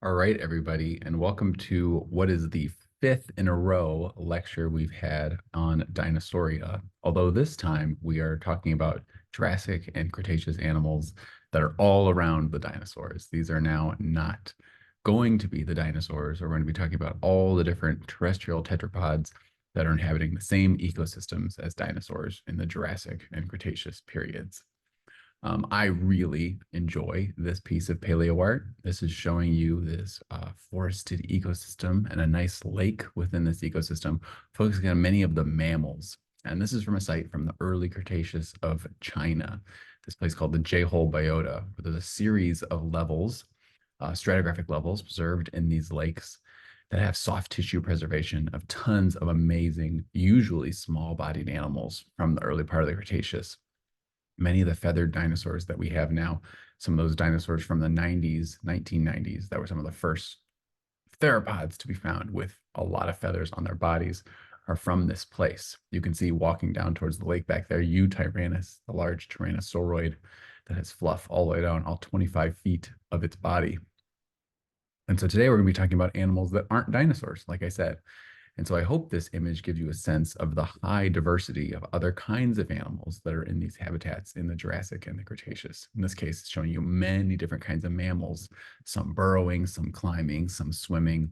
All right, everybody, and welcome to what is the fifth in a row lecture we've had on Dinosauria. Although this time we are talking about Jurassic and Cretaceous animals that are all around the dinosaurs. These are now not going to be the dinosaurs. We're going to be talking about all the different terrestrial tetrapods that are inhabiting the same ecosystems as dinosaurs in the Jurassic and Cretaceous periods. I really enjoy this piece of paleo art. This is showing you this forested ecosystem and a nice lake within this ecosystem, focusing on many of the mammals. And this is from a site from the early Cretaceous of China, this place called the J-hole biota, where there's a series of levels, stratigraphic levels preserved in these lakes that have soft tissue preservation of tons of amazing, usually small-bodied animals from the early part of the Cretaceous. Many of the feathered dinosaurs that we have now, some of those dinosaurs from the 90s, 1990s, that were some of the first theropods to be found with a lot of feathers on their bodies, are from this place. You can see walking down towards the lake back there, Tyrannus, the large tyrannosauroid that has fluff all the way down all 25 feet of its body. And so today we're going to be talking about animals that aren't dinosaurs, like I said. And so I hope this image gives you a sense of the high diversity of other kinds of animals that are in these habitats in the Jurassic and the Cretaceous. In this case, it's showing you many different kinds of mammals, some burrowing, some climbing, some swimming,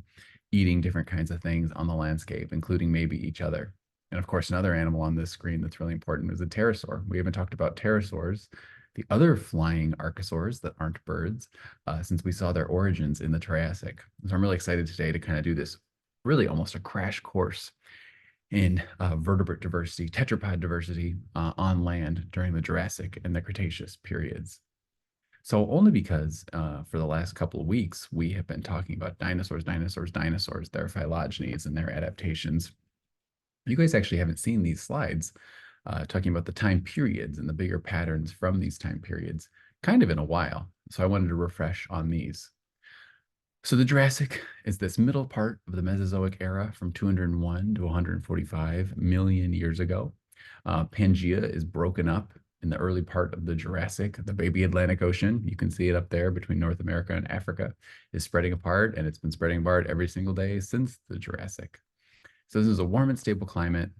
eating different kinds of things on the landscape, including maybe each other. And of course, another animal on this screen that's really important is a pterosaur. We haven't talked about pterosaurs, the other flying archosaurs that aren't birds, since we saw their origins in the Triassic. So I'm really excited today to kind of do this really almost a crash course in vertebrate diversity, tetrapod diversity on land during the Jurassic and the Cretaceous periods. So only because for the last couple of weeks, we have been talking about dinosaurs, their phylogenies and their adaptations. You guys actually haven't seen these slides talking about the time periods and the bigger patterns from these time periods kind of in a while. So I wanted to refresh on these. So the Jurassic is this middle part of the Mesozoic era from 201 to 145 million years ago. Pangea is broken up in the early part of the Jurassic. The baby Atlantic Ocean, you can see it up there between North America and Africa, is spreading apart, and it's been spreading apart every single day since the Jurassic. So this is a warm and stable climate.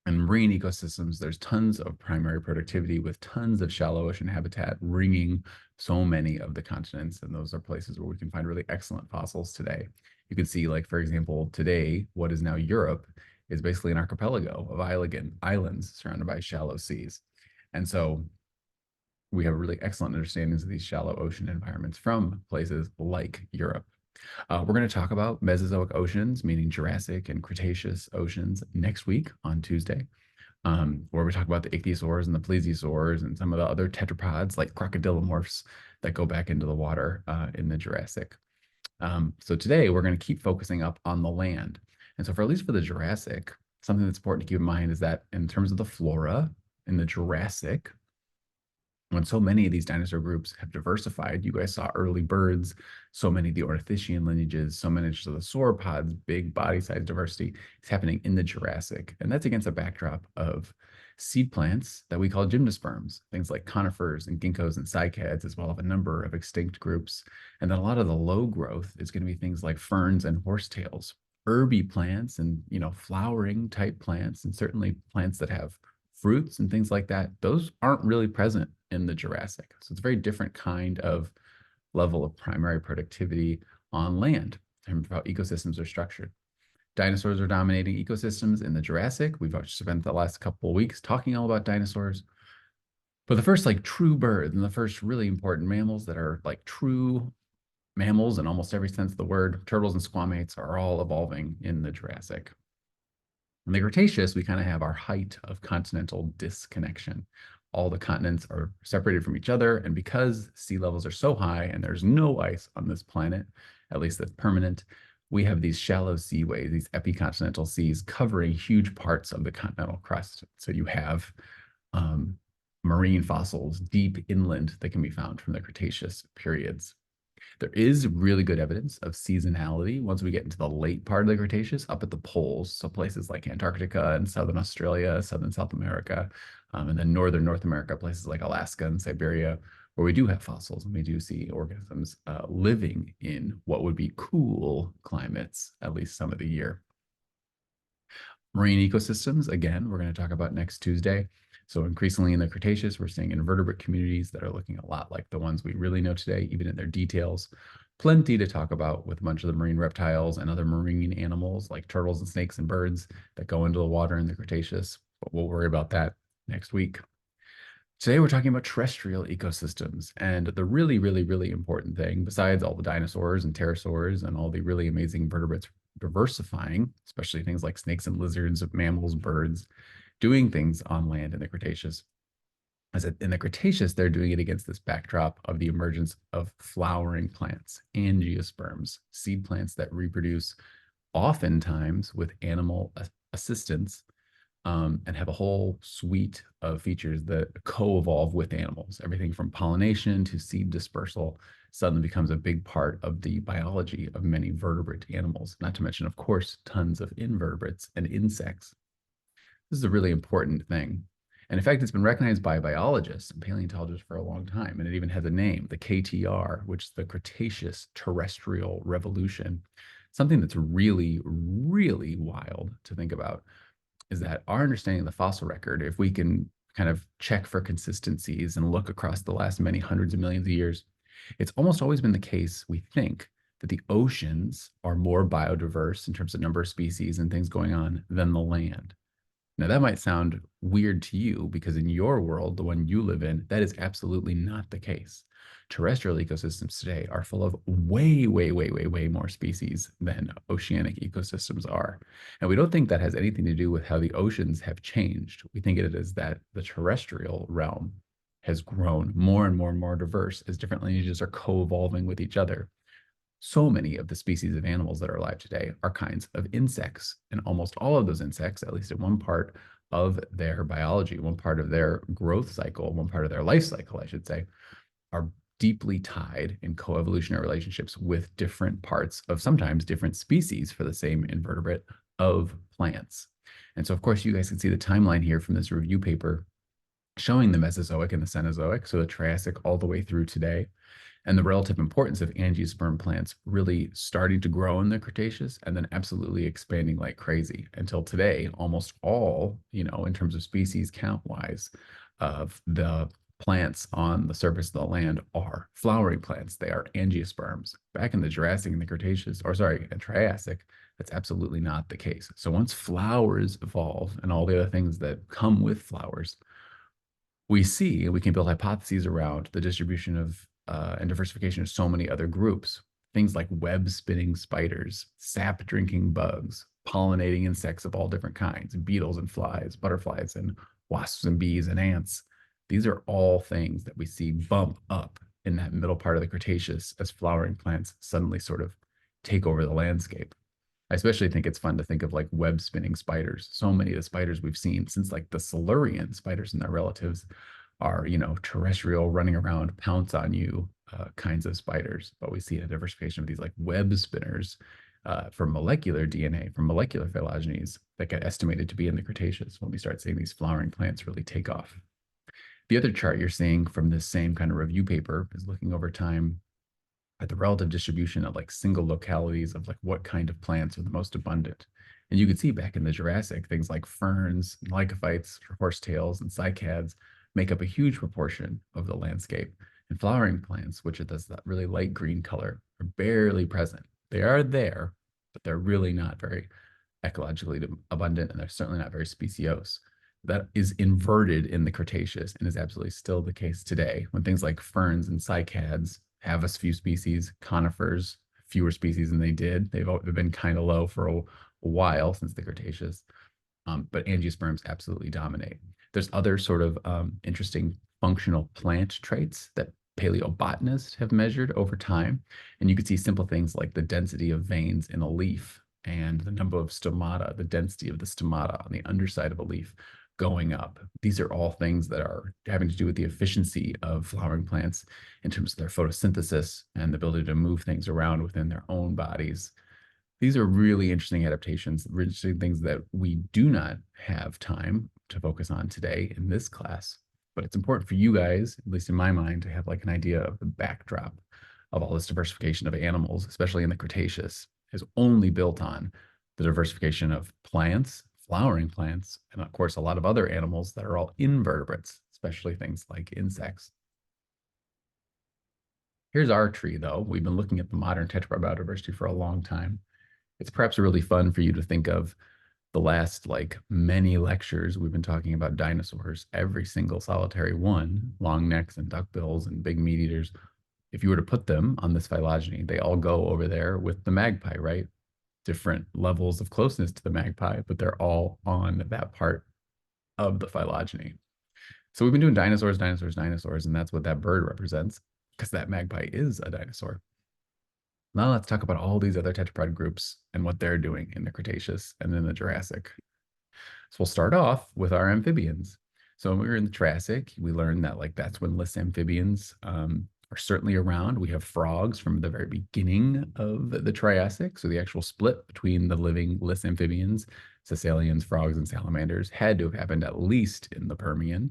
And marine ecosystems, there's tons of primary productivity with tons of shallow ocean habitat ringing so many of the continents. And those are places where we can find really excellent fossils today. You can see, like, for example, today, what is now Europe is basically an archipelago of islands surrounded by shallow seas. And so we have really excellent understandings of these shallow ocean environments from places like Europe. We're going to talk about Mesozoic oceans, meaning Jurassic and Cretaceous oceans, next week on Tuesday, where we talk about the ichthyosaurs and the plesiosaurs and some of the other tetrapods like crocodilomorphs that go back into the water in the Jurassic. So today we're going to keep focusing up on the land. And so for at least for the Jurassic, something that's important to keep in mind is that in terms of the flora in the Jurassic, when so many of these dinosaur groups have diversified, you guys saw early birds, so many of the ornithischian lineages, so many of the sauropods, big body size diversity is happening in the Jurassic. And that's against a backdrop of seed plants that we call gymnosperms, things like conifers and ginkgos and cycads, as well as a number of extinct groups. And then a lot of the low growth is going to be things like ferns and horsetails, herby plants and, flowering type plants, and certainly plants that have fruits and things like that. Those aren't really present in the Jurassic. So it's a very different kind of level of primary productivity on land in terms of how ecosystems are structured. Dinosaurs are dominating ecosystems in the Jurassic. We've spent the last couple of weeks talking all about dinosaurs. But the first true birds and the first really important mammals that are like true mammals in almost every sense of the word, turtles and squamates, are all evolving in the Jurassic. In the Cretaceous, we kind of have our height of continental disconnection. All the continents are separated from each other, and because sea levels are so high and there's no ice on this planet, at least that's permanent, we have these shallow seaways, these epicontinental seas covering huge parts of the continental crust. So you have marine fossils deep inland that can be found from the Cretaceous periods. There is really good evidence of seasonality once we get into the late part of the Cretaceous up at the poles. So places like Antarctica and Southern Australia, Southern South America, and then Northern North America, places like Alaska and Siberia, where we do have fossils and we do see organisms living in what would be cool climates, at least some of the year. Marine ecosystems, again, we're going to talk about next Tuesday. So increasingly in the Cretaceous, we're seeing invertebrate communities that are looking a lot like the ones we really know today, even in their details. Plenty to talk about with a bunch of the marine reptiles and other marine animals like turtles and snakes and birds that go into the water in the Cretaceous, but we'll worry about that next week. Today, we're talking about terrestrial ecosystems. And the really, really, really important thing, besides all the dinosaurs and pterosaurs and all the really amazing vertebrates diversifying, especially things like snakes and lizards, mammals, birds, doing things on land in the Cretaceous, is that in the Cretaceous, they're doing it against this backdrop of the emergence of flowering plants, angiosperms, seed plants that reproduce oftentimes with animal assistance, and have a whole suite of features that co-evolve with animals. Everything from pollination to seed dispersal suddenly becomes a big part of the biology of many vertebrate animals, not to mention, of course, tons of invertebrates and insects. This is a really important thing. And in fact, it's been recognized by biologists and paleontologists for a long time. And it even has a name, the KTR, which is the Cretaceous Terrestrial Revolution. Something that's really, really wild to think about is that our understanding of the fossil record, if we can kind of check for consistencies and look across the last many hundreds of millions of years, it's almost always been the case, we think, that the oceans are more biodiverse in terms of number of species and things going on than the land. Now, that might sound weird to you because in your world, the one you live in, that is absolutely not the case. Terrestrial ecosystems today are full of way, way, way, way, way more species than oceanic ecosystems are. And we don't think that has anything to do with how the oceans have changed. We think it is that the terrestrial realm has grown more and more and more diverse as different lineages are co-evolving with each other. So many of the species of animals that are alive today are kinds of insects. And almost all of those insects, at least in one part of their biology, one part of their growth cycle, one part of their life cycle, I should say, are deeply tied in coevolutionary relationships with different parts of sometimes different species for the same invertebrate of plants. And so, of course, you guys can see the timeline here from this review paper showing the Mesozoic and the Cenozoic, so the Triassic all the way through today, and the relative importance of angiosperm plants really starting to grow in the Cretaceous and then absolutely expanding like crazy until today, almost all, in terms of species count-wise, of the plants on the surface of the land are flowering plants. They are angiosperms. Back in the Jurassic and the Cretaceous, or sorry, and Triassic, that's absolutely not the case. So once flowers evolve and all the other things that come with flowers, we can build hypotheses around the distribution of and diversification of so many other groups. Things like web spinning spiders, sap drinking bugs, pollinating insects of all different kinds, beetles and flies, butterflies and wasps and bees and ants. These are all things that we see bump up in that middle part of the Cretaceous as flowering plants suddenly sort of take over the landscape. I especially think it's fun to think of like web spinning spiders. So many of the spiders we've seen since like the Silurian spiders and their relatives are, terrestrial, running around, pounce on you kinds of spiders. But we see a diversification of these like web spinners from molecular DNA, from molecular phylogenies that get estimated to be in the Cretaceous when we start seeing these flowering plants really take off. The other chart you're seeing from this same kind of review paper is looking over time at the relative distribution of like single localities of like what kind of plants are the most abundant. And you can see back in the Jurassic, things like ferns, lycophytes, horsetails, and cycads make up a huge proportion of the landscape. And flowering plants, which are that really light green color, are barely present. They are there, but they're really not very ecologically abundant, and they're certainly not very speciose. That is inverted in the Cretaceous and is absolutely still the case today when things like ferns and cycads have a few species, conifers, fewer species than they did. They've been kind of low for a while since the Cretaceous, but angiosperms absolutely dominate. There's other sort of interesting functional plant traits that paleobotanists have measured over time. And you can see simple things like the density of veins in a leaf and the number of stomata, the density of the stomata on the underside of a leaf going up. These are all things that are having to do with the efficiency of flowering plants in terms of their photosynthesis and the ability to move things around within their own bodies. These are really interesting adaptations, interesting things that we do not have time to focus on today in this class. But it's important for you guys, at least in my mind, to have like an idea of the backdrop of all this diversification of animals, especially in the Cretaceous, is only built on the diversification of plants, flowering plants, and of course, a lot of other animals that are all invertebrates, especially things like insects. Here's our tree, though. We've been looking at the modern tetrapod biodiversity for a long time. It's perhaps really fun for you to think of the last like many lectures we've been talking about dinosaurs, every single solitary one, long necks and duckbills and big meat eaters. If you were to put them on this phylogeny, they all go over there with the magpie, right? Different levels of closeness to the magpie, but they're all on that part of the phylogeny. So we've been doing dinosaurs, dinosaurs, dinosaurs, and that's what that bird represents because that magpie is a dinosaur. Now let's talk about all these other tetrapod groups and what they're doing in the Cretaceous and in the Jurassic. So we'll start off with our amphibians. So when we were in the Triassic, we learned that like that's when list amphibians are certainly around. We have frogs from the very beginning of the Triassic. So the actual split between the living list amphibians, caecilians, frogs, and salamanders had to have happened at least in the Permian.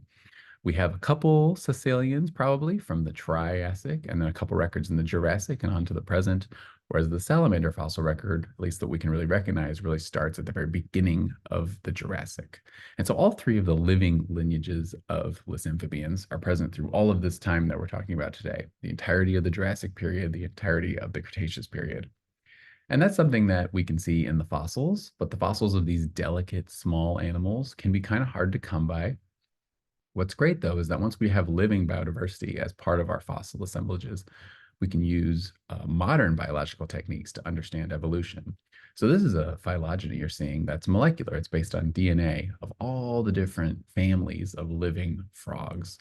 We have a couple caecilians probably from the Triassic, and then a couple records in the Jurassic and on to the present, whereas the salamander fossil record, at least that we can really recognize, really starts at the very beginning of the Jurassic. And so all three of the living lineages of list amphibians are present through all of this time that we're talking about today, the entirety of the Jurassic period, the entirety of the Cretaceous period. And that's something that we can see in the fossils, but the fossils of these delicate small animals can be kind of hard to come by. What's great, though, is that once we have living biodiversity as part of our fossil assemblages, we can use modern biological techniques to understand evolution. So this is a phylogeny you're seeing that's molecular. It's based on DNA of all the different families of living frogs.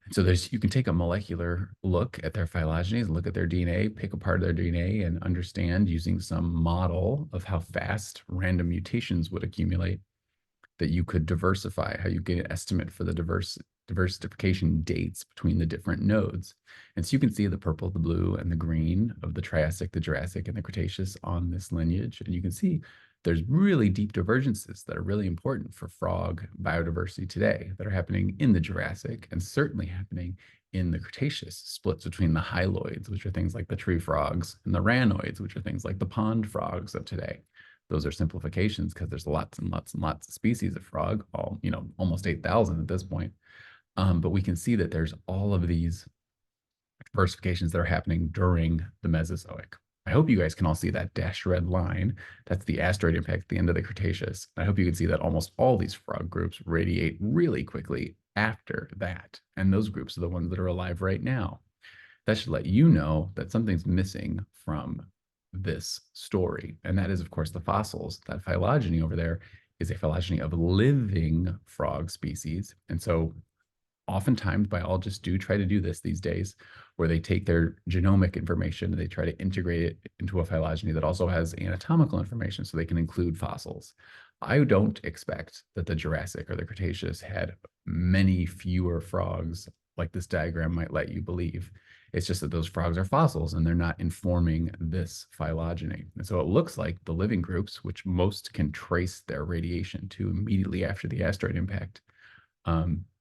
And so you can take a molecular look at their phylogenies and look at their DNA, pick apart their DNA, and understand using some model of how fast random mutations would accumulate that you could diversify, how you get an estimate for the diversification dates between the different nodes. And so you can see the purple, the blue, and the green of the Triassic, the Jurassic, and the Cretaceous on this lineage. And you can see there's really deep divergences that are really important for frog biodiversity today that are happening in the Jurassic and certainly happening in the Cretaceous, splits between the hyloids, which are things like the tree frogs, and the ranoids, which are things like the pond frogs of today. Those are simplifications because there's lots and lots and lots of species of frog, all, almost 8,000 at this point. But we can see that there's all of these diversifications that are happening during the Mesozoic. I hope you guys can all see that dashed red line. That's the asteroid impact at the end of the Cretaceous. I hope you can see that almost all these frog groups radiate really quickly after that. And those groups are the ones that are alive right now. That should let you know that something's missing from this story. And that is, of course, the fossils. That phylogeny over there is a phylogeny of living frog species. And so oftentimes biologists do try to do this these days, where they take their genomic information and they try to integrate it into a phylogeny that also has anatomical information so they can include fossils. I don't expect that the Jurassic or the Cretaceous had many fewer frogs like this diagram might let you believe. It's just that those frogs are fossils and they're not informing this phylogeny. And so it looks like the living groups, which most can trace their radiation to immediately after the asteroid impact,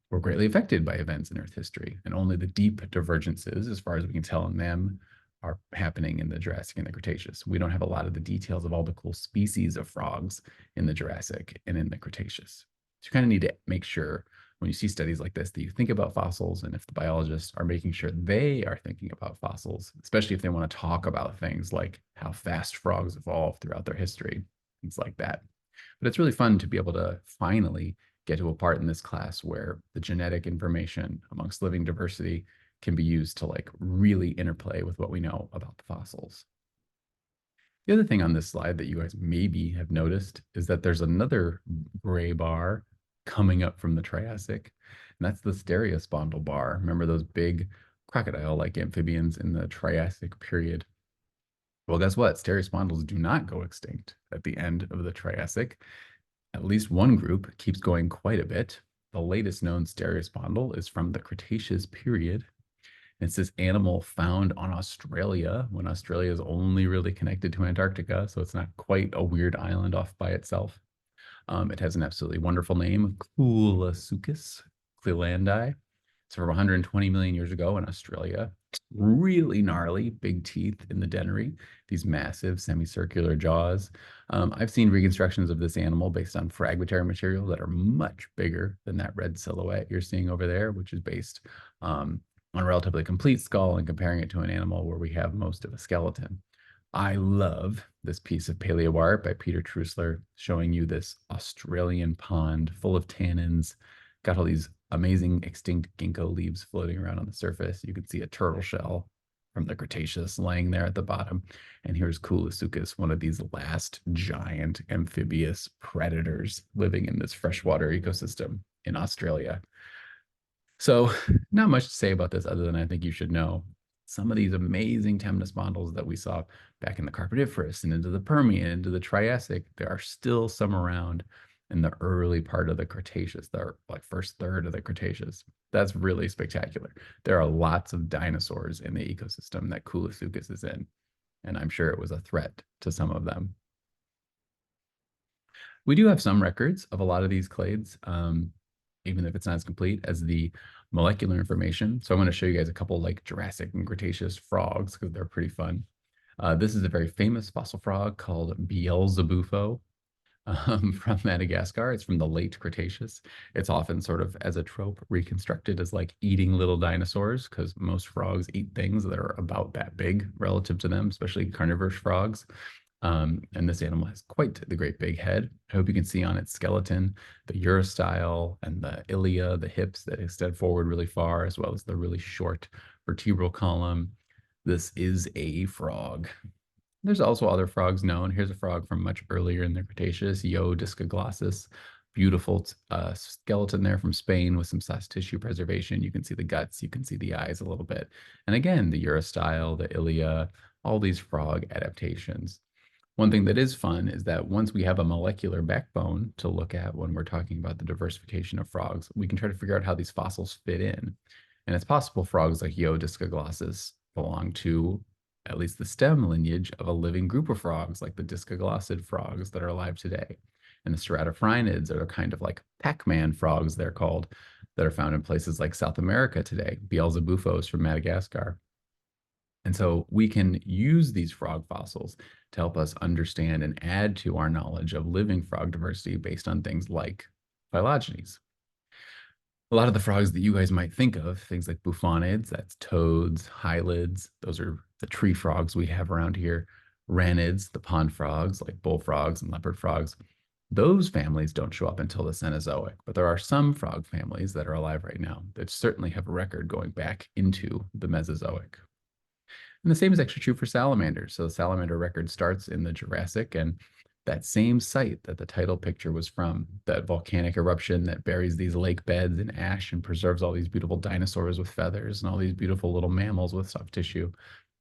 were greatly affected by events in Earth history. And only the deep divergences, as far as we can tell in them, are happening in the Jurassic and the Cretaceous. We don't have a lot of the details of all the cool species of frogs in the Jurassic and in the Cretaceous. So you kind of need to make sure when you see studies like this that you think about fossils, and if the biologists are making sure they are thinking about fossils, especially if they want to talk about things like how fast frogs evolved throughout their history, things like that. But it's really fun to be able to finally get to a part in this class where the genetic information amongst living diversity can be used to like really interplay with what we know about the fossils. The other thing on this slide that you guys maybe have noticed is that there's another gray bar coming up from the Triassic, and that's the stereospondyle bar. Remember those big crocodile-like amphibians in the Triassic period? Well, guess what? Stereospondals do not go extinct at the end of the Triassic. At least one group keeps going quite a bit. The latest known stereospondal is from the Cretaceous period. It's this animal found on Australia when Australia is only really connected to Antarctica, so it's not quite a weird island off by itself. It has an absolutely wonderful name, Coolosuchus clelandii. So from 120 million years ago in Australia, really gnarly, big teeth in the dentary, these massive semicircular jaws. I've seen reconstructions of this animal based on fragmentary material that are much bigger than that red silhouette you're seeing over there, which is based on a relatively complete skull and comparing it to an animal where we have most of a skeleton. I love this piece of paleoart by Peter Trusler showing you this Australian pond full of tannins, got all these amazing extinct ginkgo leaves floating around on the surface. You can see a turtle shell from the Cretaceous laying there at the bottom. And here's Koolasuchus, one of these last giant amphibious predators living in this freshwater ecosystem in Australia. So not much to say about this other than I think you should know some of these amazing temnospondyls that we saw back in the Carboniferous and into the Permian, into the Triassic, there are still some around in the early part of the Cretaceous, the like first third of the Cretaceous. That's really spectacular. There are lots of dinosaurs in the ecosystem that Koolasuchus is in, and I'm sure it was a threat to some of them. We do have some records of a lot of these clades, even if it's not as complete as the molecular information. So I'm going to show you guys a couple like Jurassic and Cretaceous frogs because they're pretty fun. This is a very famous fossil frog called Beelzebufo from Madagascar. It's from the late Cretaceous. It's often sort of as a trope reconstructed as like eating little dinosaurs because most frogs eat things that are about that big relative to them, especially carnivorous frogs. And this animal has quite the great big head. I hope you can see on its skeleton the urostyle and the ilia, the hips that extend forward really far, as well as the really short vertebral column. This is a frog. There's also other frogs known. Here's a frog from much earlier in the Cretaceous, Yo discoglossus. Beautiful skeleton there from Spain with some soft tissue preservation. You can see the guts, you can see the eyes a little bit. And again, the urostyle, the ilia, all these frog adaptations. One thing that is fun is that once we have a molecular backbone to look at when we're talking about the diversification of frogs, we can try to figure out how these fossils fit in. And it's possible frogs like Yo discoglossus belong to at least the stem lineage of a living group of frogs like the discoglossid frogs that are alive today. And the ceratophrenids are kind of like Pac-Man frogs, they're called, that are found in places like South America today, Beelzebufos from Madagascar. And so we can use these frog fossils to help us understand and add to our knowledge of living frog diversity based on things like phylogenies. A lot of the frogs that you guys might think of, things like bufonids, that's toads, hylids, those are the tree frogs we have around here. Ranids, the pond frogs like bullfrogs and leopard frogs, those families don't show up until the Cenozoic, but there are some frog families that are alive right now that certainly have a record going back into the Mesozoic. And the same is actually true for salamanders. So the salamander record starts in the Jurassic, and that same site that the title picture was from, that volcanic eruption that buries these lake beds in ash and preserves all these beautiful dinosaurs with feathers and all these beautiful little mammals with soft tissue.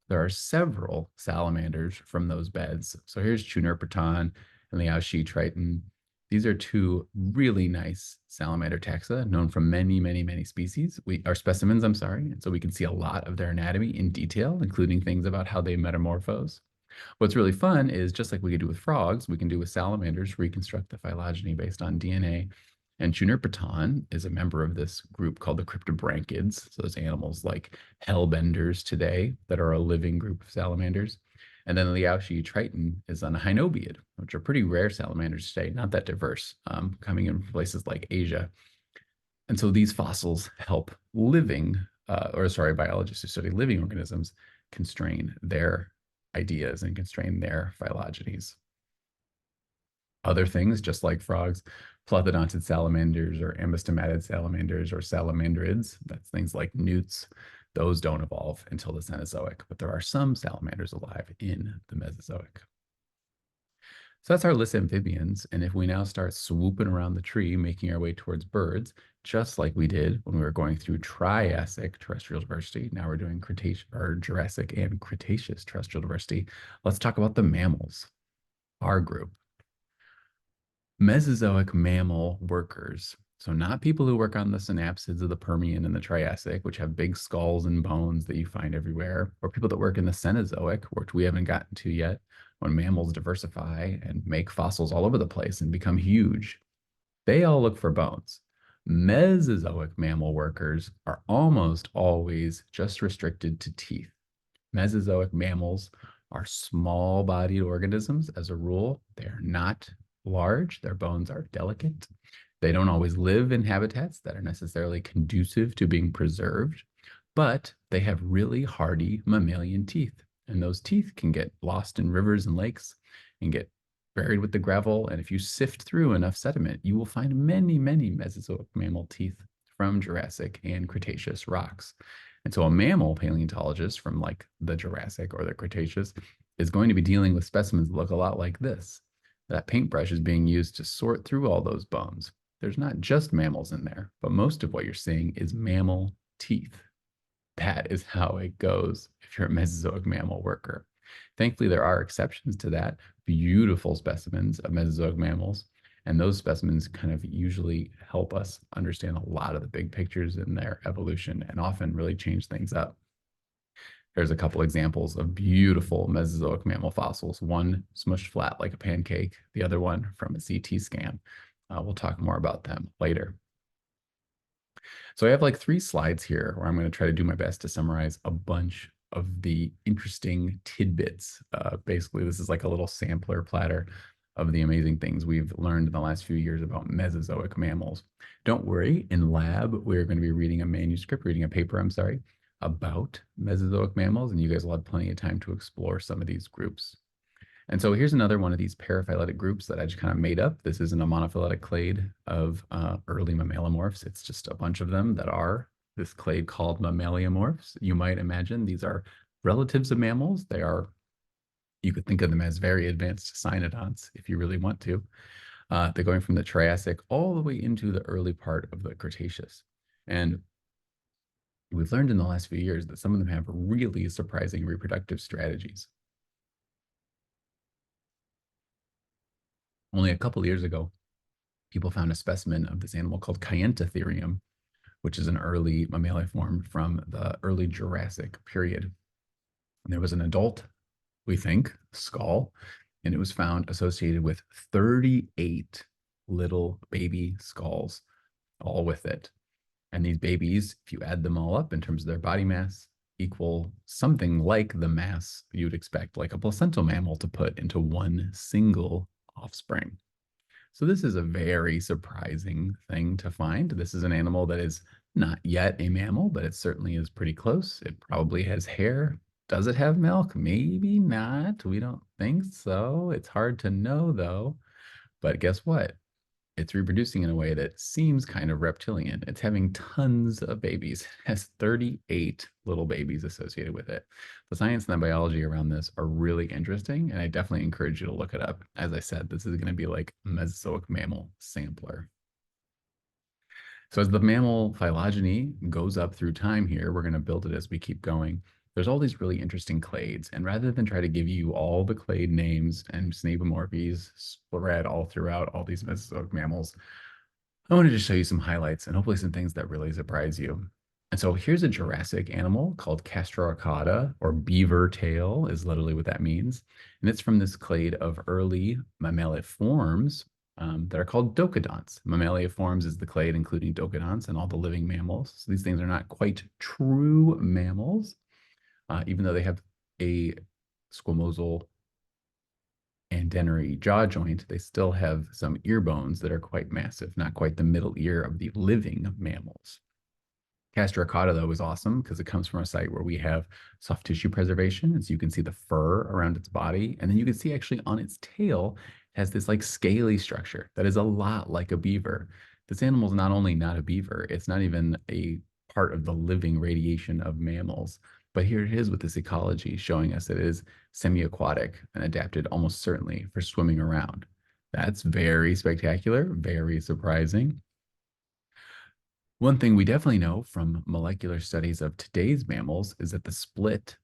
There are several salamanders from those beds. So here's Chunurpaton and Liaoxi triton. These are two really nice salamander taxa known from many, many, many species. Our specimens, I'm sorry. And so we can see a lot of their anatomy in detail, including things about how they metamorphose. What's really fun is just like we could do with frogs, we can do with salamanders, reconstruct the phylogeny based on DNA. And Chunurpaton is a member of this group called the cryptobranchids. So those animals like hellbenders today that are a living group of salamanders. And then the Liaoxi triton is an Hynobiid, which are pretty rare salamanders today, not that diverse, coming in from places like Asia. And so these fossils help biologists who study living organisms constrain their ideas and constrain their phylogenies. Other things, just like frogs, plethodontid salamanders or ambistomatid salamanders or salamandrids, that's things like newts, those don't evolve until the Cenozoic, but there are some salamanders alive in the Mesozoic. So that's our list of amphibians. And if we now start swooping around the tree, making our way towards birds, just like we did when we were going through Triassic terrestrial diversity, now we're doing Cretaceous or Jurassic and Cretaceous terrestrial diversity. Let's talk about the mammals, our group. Mesozoic mammal workers. So not people who work on the synapsids of the Permian and the Triassic, which have big skulls and bones that you find everywhere, or people that work in the Cenozoic, which we haven't gotten to yet, when mammals diversify and make fossils all over the place and become huge. They all look for bones. Mesozoic mammal workers are almost always just restricted to teeth. Mesozoic mammals are small bodied organisms as a rule. They're not large, their bones are delicate. They don't always live in habitats that are necessarily conducive to being preserved, but they have really hardy mammalian teeth. And those teeth can get lost in rivers and lakes and get buried with the gravel. And if you sift through enough sediment, you will find many, many Mesozoic mammal teeth from Jurassic and Cretaceous rocks. And so a mammal paleontologist from like the Jurassic or the Cretaceous is going to be dealing with specimens that look a lot like this. That paintbrush is being used to sort through all those bones. There's not just mammals in there, but most of what you're seeing is mammal teeth. That is how it goes if you're a Mesozoic mammal worker. Thankfully, there are exceptions to that, beautiful specimens of Mesozoic mammals. And those specimens kind of usually help us understand a lot of the big pictures in their evolution and often really change things up. There's a couple examples of beautiful Mesozoic mammal fossils, one smushed flat like a pancake, the other one from a CT scan. We'll talk more about them later. So I have like 3 slides here where I'm going to try to do my best to summarize a bunch of the interesting tidbits. Basically, this is like a little sampler platter of the amazing things we've learned in the last few years about Mesozoic mammals. Don't worry, in lab, we're going to be reading a paper, I'm sorry, about Mesozoic mammals, and you guys will have plenty of time to explore some of these groups. And so here's another one of these paraphyletic groups that I just kind of made up. This isn't a monophyletic clade of early mammalomorphs. It's just a bunch of them that are this clade called mammaliomorphs. You might imagine these are relatives of mammals. You could think of them as very advanced cynodonts if you really want to. They're going from the Triassic all the way into the early part of the Cretaceous. And we've learned in the last few years that some of them have really surprising reproductive strategies. Only a couple of years ago, people found a specimen of this animal called Kayentatherium, which is an early mammaliform from the early Jurassic period. And there was an adult, we think, skull, and it was found associated with 38 little baby skulls, all with it. And these babies, if you add them all up in terms of their body mass, equal something like the mass you'd expect like a placental mammal to put into one single offspring. So this is a very surprising thing to find. This is an animal that is not yet a mammal, but it certainly is pretty close. It probably has hair. Does it have milk? Maybe not. We don't think so. It's hard to know though. But guess what? It's reproducing in a way that seems kind of reptilian. It's having tons of babies. It has 38 little babies associated with it. The science and the biology around this are really interesting, and I definitely encourage you to look it up. As I said, this is going to be like a Mesozoic mammal sampler. So as the mammal phylogeny goes up through time here, we're going to build it as we keep going. There's all these really interesting clades, and rather than try to give you all the clade names and snapomorphies spread all throughout all these Mesozoic mammals, I wanted to show you some highlights and hopefully some things that really surprise you. And so here's a Jurassic animal called Castrorhacata, or beaver tail is literally what that means. And it's from this clade of early mammaliforms that are called docodonts. Mammaliforms is the clade including docodonts and all the living mammals. So these things are not quite true mammals, even though they have a squamosal antennary jaw joint, they still have some ear bones that are quite massive, not quite the middle ear of the living mammals. Castrocata, though, is awesome because it comes from a site where we have soft tissue preservation. And so you can see the fur around its body. And then you can see actually on its tail it has this like scaly structure that is a lot like a beaver. This animal is not only not a beaver, it's not even a part of the living radiation of mammals. But here it is with this ecology showing us it is semi-aquatic and adapted almost certainly for swimming around. That's very spectacular, very surprising. One thing we definitely know from molecular studies of today's mammals is that the split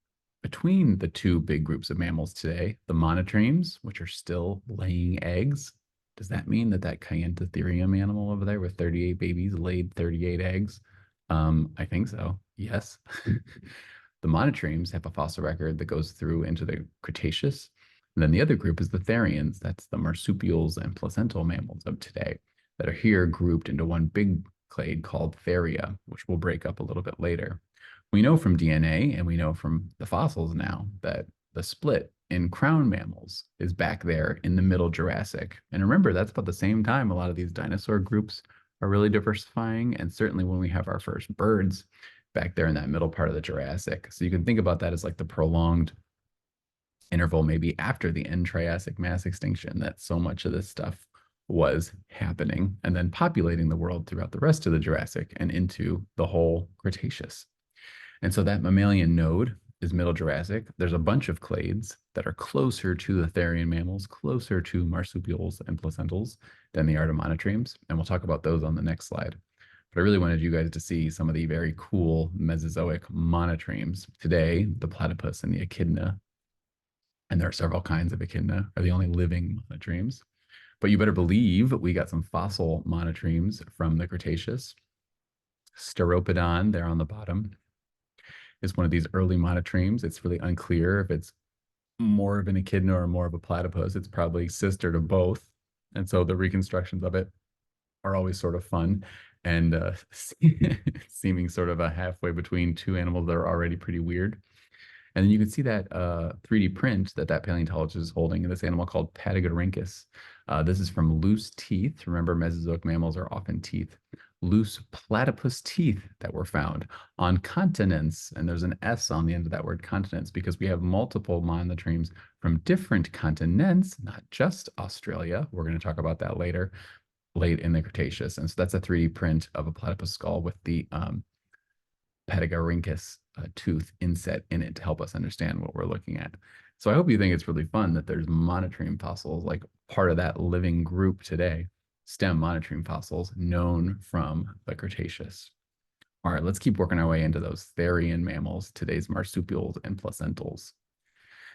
between the 2 big groups of mammals today, the monotremes, which are still laying eggs. Does that mean that Kayentatherium animal over there with 38 babies laid 38 eggs? I think so. Yes. The monotremes have a fossil record that goes through into the Cretaceous. And then the other group is the therians. That's the marsupials and placental mammals of today that are here grouped into one big clade called Theria, which we'll break up a little bit later. We know from DNA and we know from the fossils now that the split in crown mammals is back there in the middle Jurassic. And remember, that's about the same time a lot of these dinosaur groups are really diversifying. And certainly when we have our first birds back there in that middle part of the Jurassic. So you can think about that as like the prolonged interval, maybe after the end Triassic mass extinction, that so much of this stuff was happening and then populating the world throughout the rest of the Jurassic and into the whole Cretaceous. And so that mammalian node is Middle Jurassic. There's a bunch of clades that are closer to the Therian mammals, closer to marsupials and placentals than the archaeomonotremes. And we'll talk about those on the next slide. But I really wanted you guys to see some of the very cool Mesozoic monotremes. Today, the platypus and the echidna, and there are several kinds of echidna, are the only living monotremes. But you better believe we got some fossil monotremes from the Cretaceous. Steropodon there on the bottom is one of these early monotremes. It's really unclear if it's more of an echidna or more of a platypus. It's probably sister to both. And so the reconstructions of it are always sort of fun and seeming sort of a halfway between two animals that are already pretty weird. And then you can see that 3D print that paleontologist is holding in this animal called Patagorinchus. This is from loose teeth. Remember, Mesozoic mammals are often teeth. Loose platypus teeth that were found on continents. And there's an S on the end of that word continents because we have multiple monotremes from different continents, not just Australia. We're going to talk about that later, late in the Cretaceous. And so that's a 3D print of a platypus skull with the Patagorinchus tooth inset in it to help us understand what we're looking at. So I hope you think it's really fun that there's monotreme fossils, like part of that living group today, stem monotreme fossils known from the Cretaceous. All right, let's keep working our way into those Therian mammals, today's marsupials and placentals.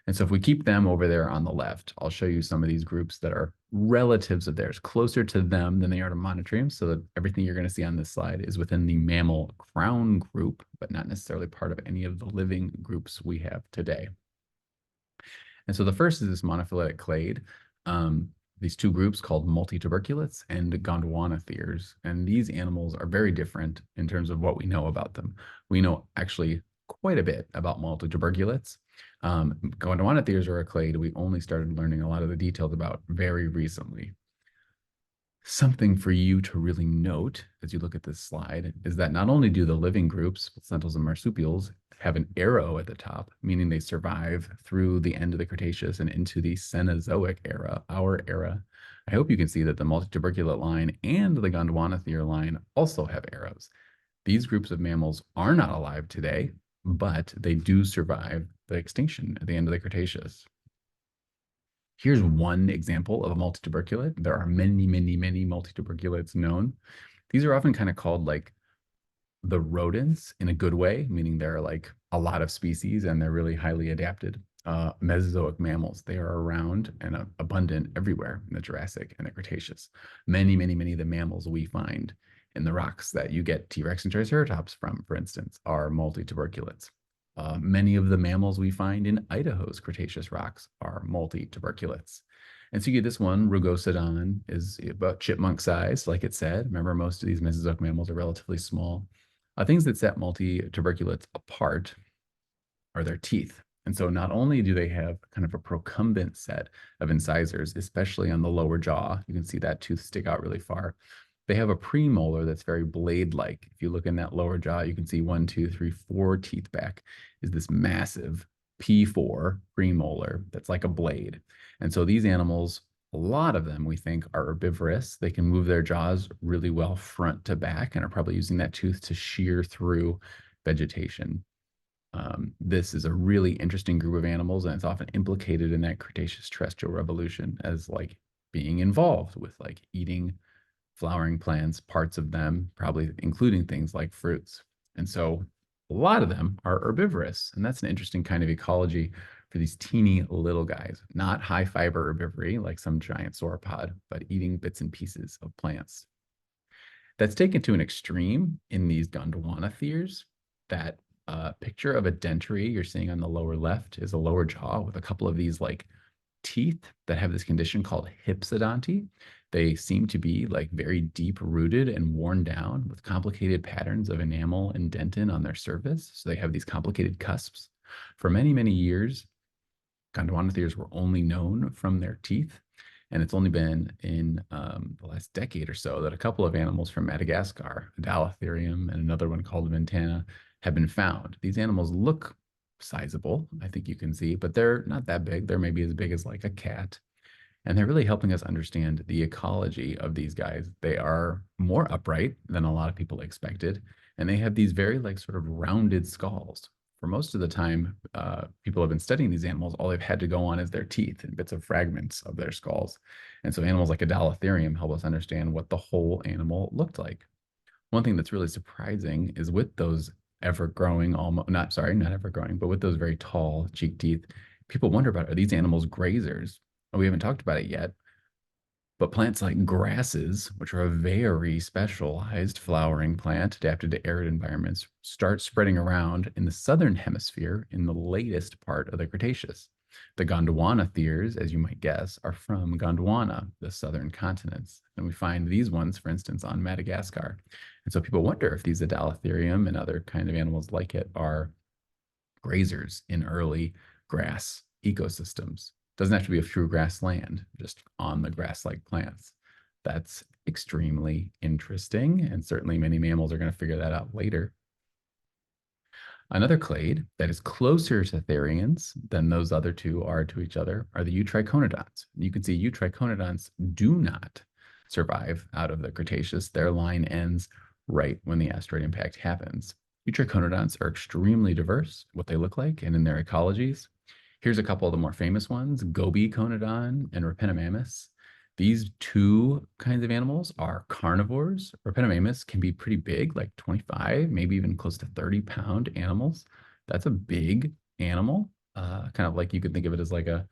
And so if we keep them over there on the left, I'll show you some of these groups that are relatives of theirs, closer to them than they are to monotremes, so that everything you're going to see on this slide is within the mammal crown group, but not necessarily part of any of the living groups we have today. And so the first is this monophyletic clade. These two groups called multituberculates and gondwanatheres. And these animals are very different in terms of what we know about them. We know actually quite a bit about multituberculates. Gondwanatheres are a clade we only started learning a lot of the details about very recently. Something for you to really note as you look at this slide is that not only do the living groups, placentals and marsupials, have an arrow at the top, meaning they survive through the end of the Cretaceous and into the Cenozoic era, our era. I hope you can see that the multituberculate line and the Gondwanathere line also have arrows. These groups of mammals are not alive today, but they do survive the extinction at the end of the Cretaceous. Here's one example of a multituberculate. There are many, many, many multituberculates known. These are often kind of called like the rodents in a good way, meaning there are like a lot of species and they're really highly adapted. Mesozoic mammals, they are around and abundant everywhere in the Jurassic and the Cretaceous. Many, many, many of the mammals we find in the rocks that you get T-Rex and Triceratops from, for instance, are multituberculates. Many of the mammals we find in Idaho's Cretaceous rocks are multituberculates. And so you get this one, Rugosodon, is about chipmunk size, like it said. Remember, most of these Mesozoic mammals are relatively small. Things that set multituberculates apart are their teeth. And so not only do they have kind of a procumbent set of incisors, especially on the lower jaw, you can see that tooth stick out really far. They have a premolar that's very blade-like. If you look in that lower jaw, you can see 1, 2, 3, 4 teeth back is this massive P4 premolar that's like a blade. And so these animals, a lot of them we think are herbivorous. They can move their jaws really well front to back and are probably using that tooth to shear through vegetation. This is a really interesting group of animals, and it's often implicated in that Cretaceous terrestrial revolution as like being involved with like eating flowering plants, parts of them, probably including things like fruits. And so a lot of them are herbivorous, and that's an interesting kind of ecology for these teeny little guys, not high fiber herbivory like some giant sauropod, but eating bits and pieces of plants. That's taken to an extreme in these Gondwanatheres. That picture of a dentary you're seeing on the lower left is a lower jaw with a couple of these like teeth that have this condition called hypsodonty. They seem to be like very deep rooted and worn down with complicated patterns of enamel and dentin on their surface. So they have these complicated cusps. For many, many years, Gondwanathers were only known from their teeth. And it's only been in the last decade or so that a couple of animals from Madagascar, a Dalatherium and another one called Ventana, have been found. These animals look sizable, I think you can see, but they're not that big. They're maybe as big as like a cat. And they're really helping us understand the ecology of these guys. They are more upright than a lot of people expected, and they have these very like sort of rounded skulls. For most of the time, people have been studying these animals. All they've had to go on is their teeth and bits of fragments of their skulls. And so animals like a Dalatherium help us understand what the whole animal looked like. One thing that's really surprising is with those ever-growing, almost not sorry, not ever-growing, but with those very tall cheek teeth, people wonder about, are these animals grazers? We haven't talked about it yet, but plants like grasses, which are a very specialized flowering plant adapted to arid environments, start spreading around in the southern hemisphere in the latest part of the Cretaceous. The Gondwanathers, as you might guess, are from Gondwana, the southern continents. And we find these ones, for instance, on Madagascar. And so people wonder if these Adalatherium and other kind of animals like it are grazers in early grass ecosystems. Doesn't have to be a true grassland, just on the grass-like plants. That's extremely interesting, and certainly many mammals are going to figure that out later. Another clade that is closer to therians than those other two are to each other are the Eutriconodonts. You can see Eutriconodonts do not survive out of the Cretaceous. Their line ends right when the asteroid impact happens. Eutriconodonts are extremely diverse, what they look like, and in their ecologies. Here's a couple of the more famous ones, Gobiconodon and Rapinimammus. These two kinds of animals are carnivores. Rapinimammus can be pretty big, like 25, maybe even close to 30-pound animals. That's a big animal, kind of like you could think of it as like a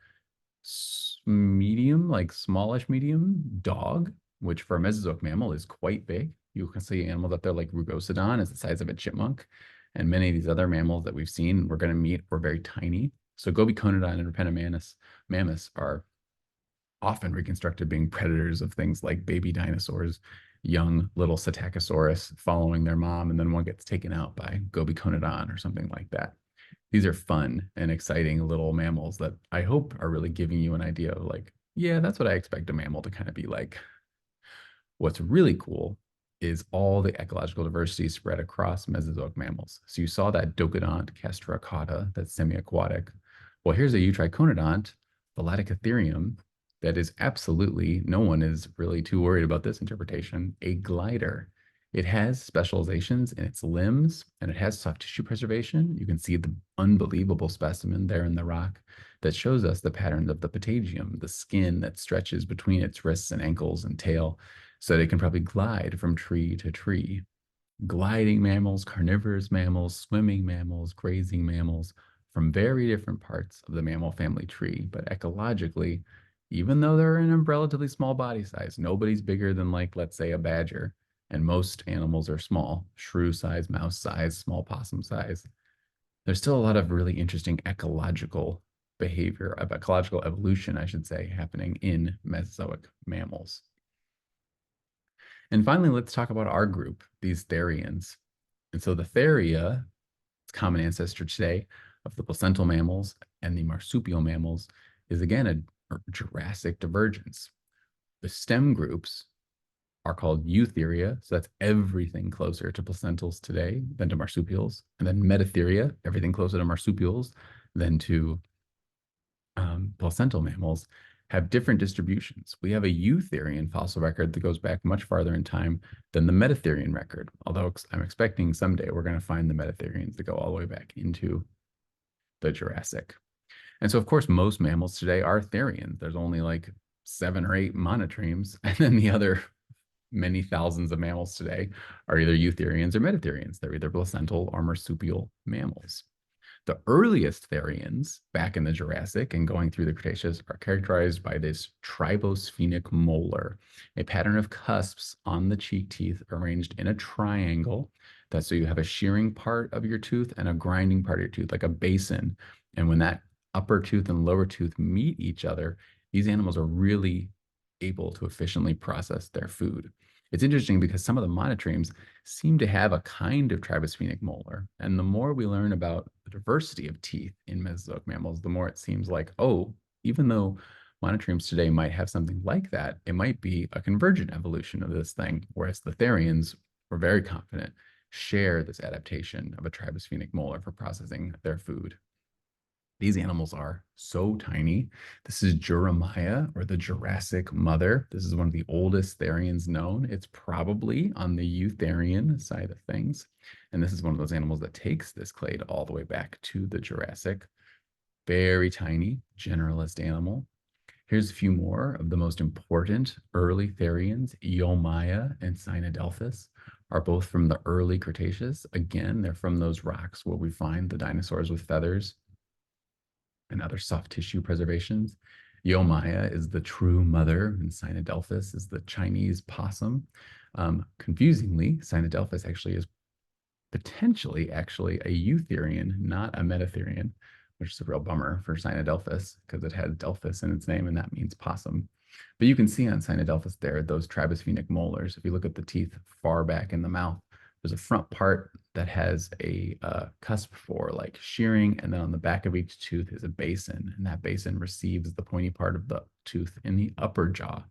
medium, like smallish medium dog, which for a Mesozoic mammal is quite big. You can see animals up there like Rugosodon is the size of a chipmunk. And many of these other mammals that we've seen we're going to meet were very tiny. So Gobiconodon and Rapinimammus are often reconstructed being predators of things like baby dinosaurs, young little Psittacosaurus following their mom, and then one gets taken out by Gobiconodon or something like that. These are fun and exciting little mammals that I hope are really giving you an idea of like, yeah, that's what I expect a mammal to kind of be like. What's really cool is all the ecological diversity spread across Mesozoic mammals. So you saw that Docodont castrocauda that's semi-aquatic. Well, here's a Eutriconodont, Velaticatherium, that is absolutely, no one is really too worried about this interpretation, a glider. It has specializations in its limbs, and it has soft tissue preservation. You can see the unbelievable specimen there in the rock that shows us the patterns of the patagium, the skin that stretches between its wrists and ankles and tail, so that it can probably glide from tree to tree. Gliding mammals, carnivorous mammals, swimming mammals, grazing mammals, from very different parts of the mammal family tree. But ecologically, even though they're in a relatively small body size, nobody's bigger than, like, let's say a badger, and most animals are small, shrew size, mouse size, small possum size. There's still a lot of really interesting ecological behavior, of ecological evolution, I should say, happening in Mesozoic mammals. And finally, let's talk about our group, these therians. And so the theria, its common ancestor today of the placental mammals and the marsupial mammals, is again a Jurassic divergence. The stem groups are called Eutheria, so that's everything closer to placentals today than to marsupials. And then Metatheria, everything closer to marsupials than to placental mammals, have different distributions. We have a Eutherian fossil record that goes back much farther in time than the Metatherian record, although I'm expecting someday we're going to find the Metatherians that go all the way back into the Jurassic. And so, of course, most mammals today are therians. There's only like 7 or 8 monotremes, and then the other many thousands of mammals today are either eutherians or metatherians. They're either placental or marsupial mammals. The earliest therians back in the Jurassic and going through the Cretaceous are characterized by this tribosphenic molar, a pattern of cusps on the cheek teeth arranged in a triangle. That's so you have a shearing part of your tooth and a grinding part of your tooth, like a basin. And when that upper tooth and lower tooth meet each other, these animals are really able to efficiently process their food. It's interesting because some of the monotremes seem to have a kind of tribosphenic molar. And the more we learn about the diversity of teeth in Mesozoic mammals, the more it seems like, oh, even though monotremes today might have something like that, it might be a convergent evolution of this thing, whereas the therians, we're very confident, share this adaptation of a tribosphenic molar for processing their food. These animals are so tiny. This is Juramaia, or the Jurassic mother. This is one of the oldest therians known. It's probably on the eutherian side of things. And this is one of those animals that takes this clade all the way back to the Jurassic. Very tiny, generalist animal. Here's a few more of the most important early therians. Eomaia and Cynadelphus are both from the early Cretaceous. Again, they're from those rocks where we find the dinosaurs with feathers and other soft tissue preservations. Eomaia is the true mother, and Cynadelphus is the Chinese possum. Confusingly, Cynadelphus actually is potentially actually a eutherian, not a metatherian, which is a real bummer for Cynadelphus because it has Delphus in its name and that means possum. But you can see on Cynadelphus there, those tribosphenic molars. If you look at the teeth far back in the mouth, there's a front part that has a cusp for like shearing, and then on the back of each tooth is a basin, and that basin receives the pointy part of the tooth in the upper jaw.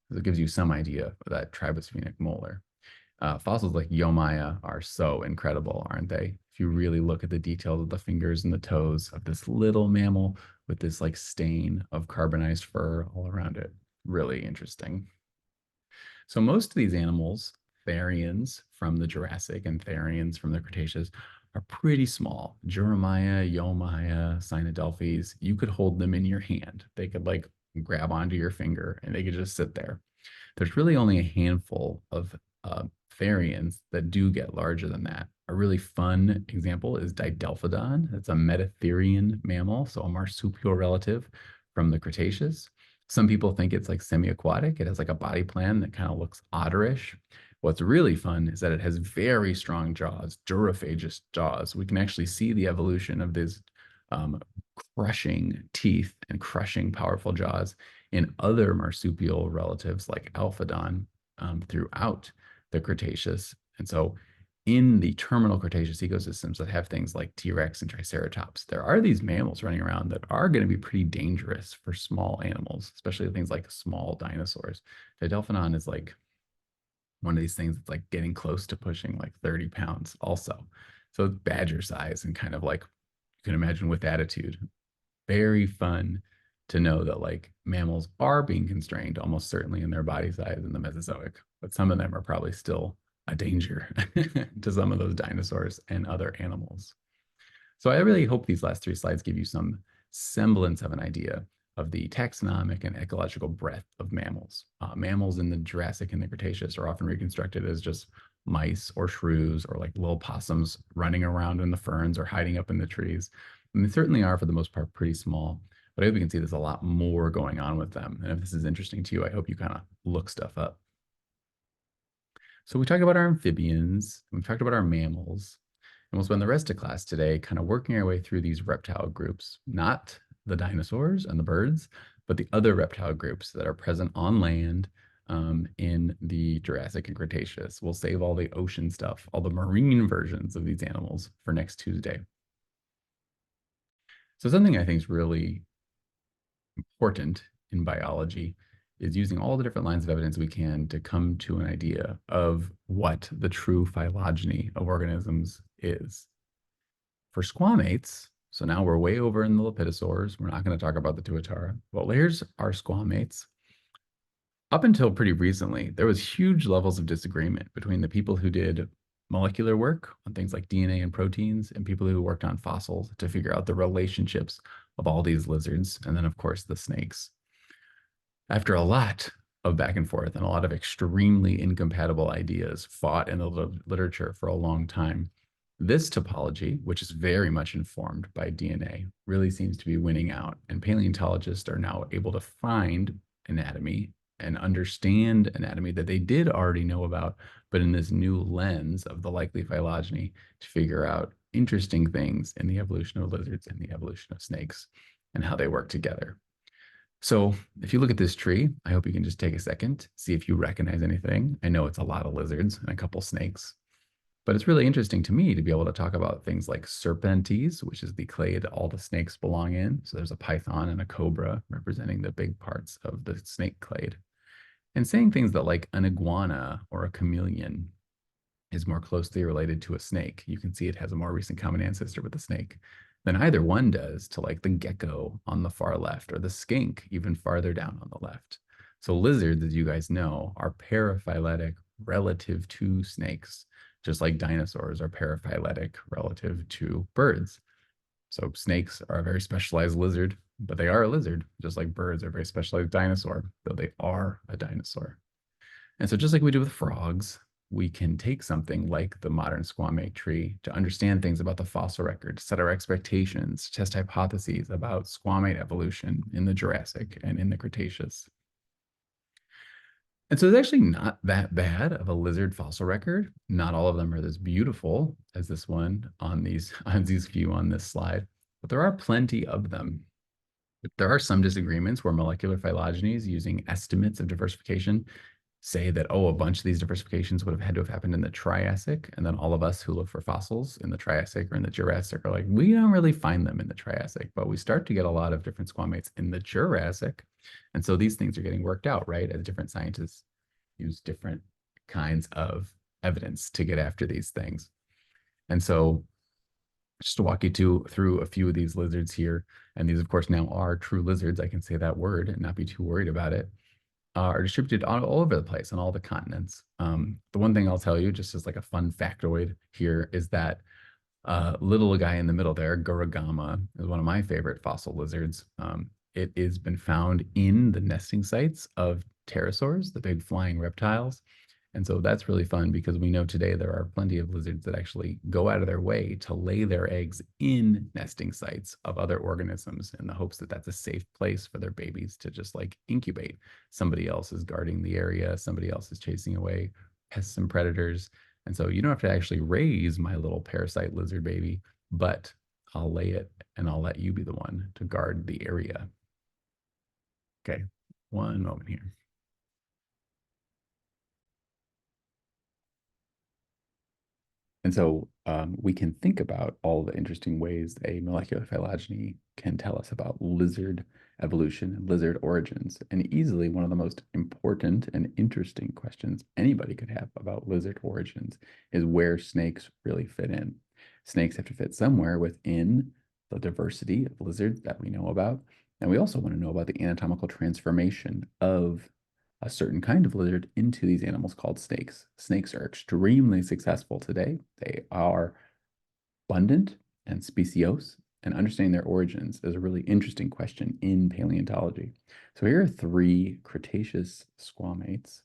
So it gives you some idea of that tribosphenic molar. Fossils like Eomaia are so incredible, aren't they? If you really look at the details of the fingers and the toes of this little mammal with this like stain of carbonized fur all around it. Really interesting. So most of these animals, therians from the Jurassic and therians from the Cretaceous, are pretty small. Juramaia, Eomaia, Cynadelphes, you could hold them in your hand. They could like grab onto your finger and they could just sit there. There's really only a handful of therians that do get larger than that. A really fun example is Didelphodon. It's a metatherian mammal, so a marsupial relative from the Cretaceous. Some people think it's like semi-aquatic. It has like a body plan that kind of looks otterish. What's really fun is that it has very strong jaws, duraphagous jaws. We can actually see the evolution of these crushing teeth and crushing powerful jaws in other marsupial relatives like Alphodon throughout the Cretaceous. And so in the terminal Cretaceous ecosystems that have things like T-Rex and Triceratops, there are these mammals running around that are going to be pretty dangerous for small animals, especially things like small dinosaurs. Didelphodon is like one of these things that's like getting close to pushing like 30 pounds also. So it's badger size and kind of like you can imagine with attitude. Very fun to know that like mammals are being constrained almost certainly in their body size in the Mesozoic, but some of them are probably still a danger to some of those dinosaurs and other animals. So I really hope these last three slides give you some semblance of an idea of the taxonomic and ecological breadth of mammals. Mammals in the Jurassic and the Cretaceous are often reconstructed as just mice or shrews or like little possums running around in the ferns or hiding up in the trees. And they certainly are, for the most part, pretty small. But I hope you can see there's a lot more going on with them. And if this is interesting to you, I hope you kind of look stuff up. So we talked about our amphibians, we talked about our mammals, and we'll spend the rest of class today kind of working our way through these reptile groups, not the dinosaurs and the birds, but the other reptile groups that are present on land in the Jurassic and Cretaceous. We'll save all the ocean stuff, all the marine versions of these animals for next Tuesday. So something I think is really important in biology is using all the different lines of evidence we can to come to an idea of what the true phylogeny of organisms is. For squamates, so now we're way over in the lepidosaurs. We're not going to talk about the tuatara. Well, here's our squamates. Up until pretty recently, there was huge levels of disagreement between the people who did molecular work on things like DNA and proteins and people who worked on fossils to figure out the relationships of all these lizards, and then, of course, the snakes. After a lot of back and forth and a lot of extremely incompatible ideas fought in the literature for a long time, this topology, which is very much informed by DNA, really seems to be winning out. And paleontologists are now able to find anatomy and understand anatomy that they did already know about, but in this new lens of the likely phylogeny to figure out interesting things in the evolution of lizards and the evolution of snakes. and how they work together. So if you look at this tree, I hope you can just take a second, see if you recognize anything. I know it's a lot of lizards and a couple snakes, but it's really interesting to me to be able to talk about things like serpentes, which is the clade all the snakes belong in. So there's a python and a cobra representing the big parts of the snake clade. And saying things that like an iguana or a chameleon is more closely related to a snake. You can see it has a more recent common ancestor with the snake than either one does to like the gecko on the far left or the skink even farther down on the left. So lizards, as you guys know, are paraphyletic relative to snakes, just like dinosaurs are paraphyletic relative to birds. So snakes are a very specialized lizard, but they are a lizard, just like birds are a very specialized dinosaur, though they are a dinosaur. And so just like we do with frogs, we can take something like the modern squamate tree to understand things about the fossil record, set our expectations, test hypotheses about squamate evolution in the Jurassic and in the Cretaceous. And so it's actually not that bad of a lizard fossil record. Not all of them are as beautiful as this one on these few on this slide, but there are plenty of them. There are some disagreements where molecular phylogenies using estimates of diversification say that, oh, a bunch of these diversifications would have had to have happened in the Triassic. And then all of us who look for fossils in the Triassic or in the Jurassic are like, we don't really find them in the Triassic, but we start to get a lot of different squamates in the Jurassic. And so these things are getting worked out, right? As different scientists use different kinds of evidence to get after these things. And so just to walk you through a few of these lizards here, and these, of course, now are true lizards. I can say that word and not be too worried about it. Are distributed all over the place on all the continents. The one thing I'll tell you, just as like a fun factoid here, is that little guy in the middle there, Gurugama, is one of my favorite fossil lizards. It has been found in the nesting sites of pterosaurs, the big flying reptiles. And so that's really fun because we know today there are plenty of lizards that actually go out of their way to lay their eggs in nesting sites of other organisms in the hopes that that's a safe place for their babies to just like incubate. Somebody else is guarding the area, somebody else is chasing away pests and predators. And so you don't have to actually raise my little parasite lizard baby, but I'll lay it and I'll let you be the one to guard the area. Okay, one moment here. And so we can think about all the interesting ways a molecular phylogeny can tell us about lizard evolution and lizard origins. And easily one of the most important and interesting questions anybody could have about lizard origins is where snakes really fit in. Snakes have to fit somewhere within the diversity of lizards that we know about. And we also want to know about the anatomical transformation of a certain kind of lizard into these animals called snakes. Snakes are extremely successful today. They are abundant and speciose, and understanding their origins is a really interesting question in paleontology. So here are three Cretaceous squamates,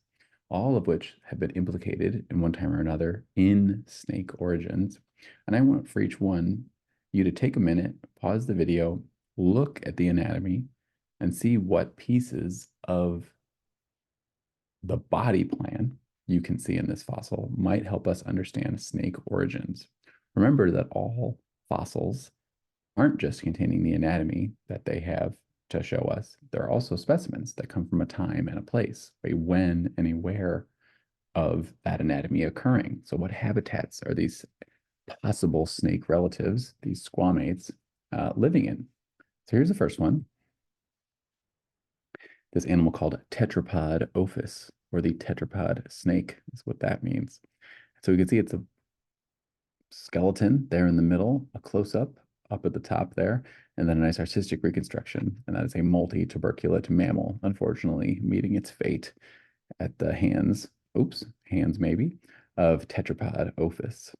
all of which have been implicated in one time or another in snake origins. And I want for each one you to take a minute, pause the video, look at the anatomy, and see what pieces of the body plan you can see in this fossil might help us understand snake origins. Remember that all fossils aren't just containing the anatomy that they have to show us. There are also specimens that come from a time and a place, a when and a where of that anatomy occurring. So what habitats are these possible snake relatives, these squamates, living in? So here's the first one. This animal called tetrapod ophis, or the tetrapod snake is what that means. So we can see it's a skeleton there in the middle, a close-up up at the top there, and then a nice artistic reconstruction. And that is a multi-tuberculate mammal, unfortunately, meeting its fate at the hands maybe, of tetrapod ophis.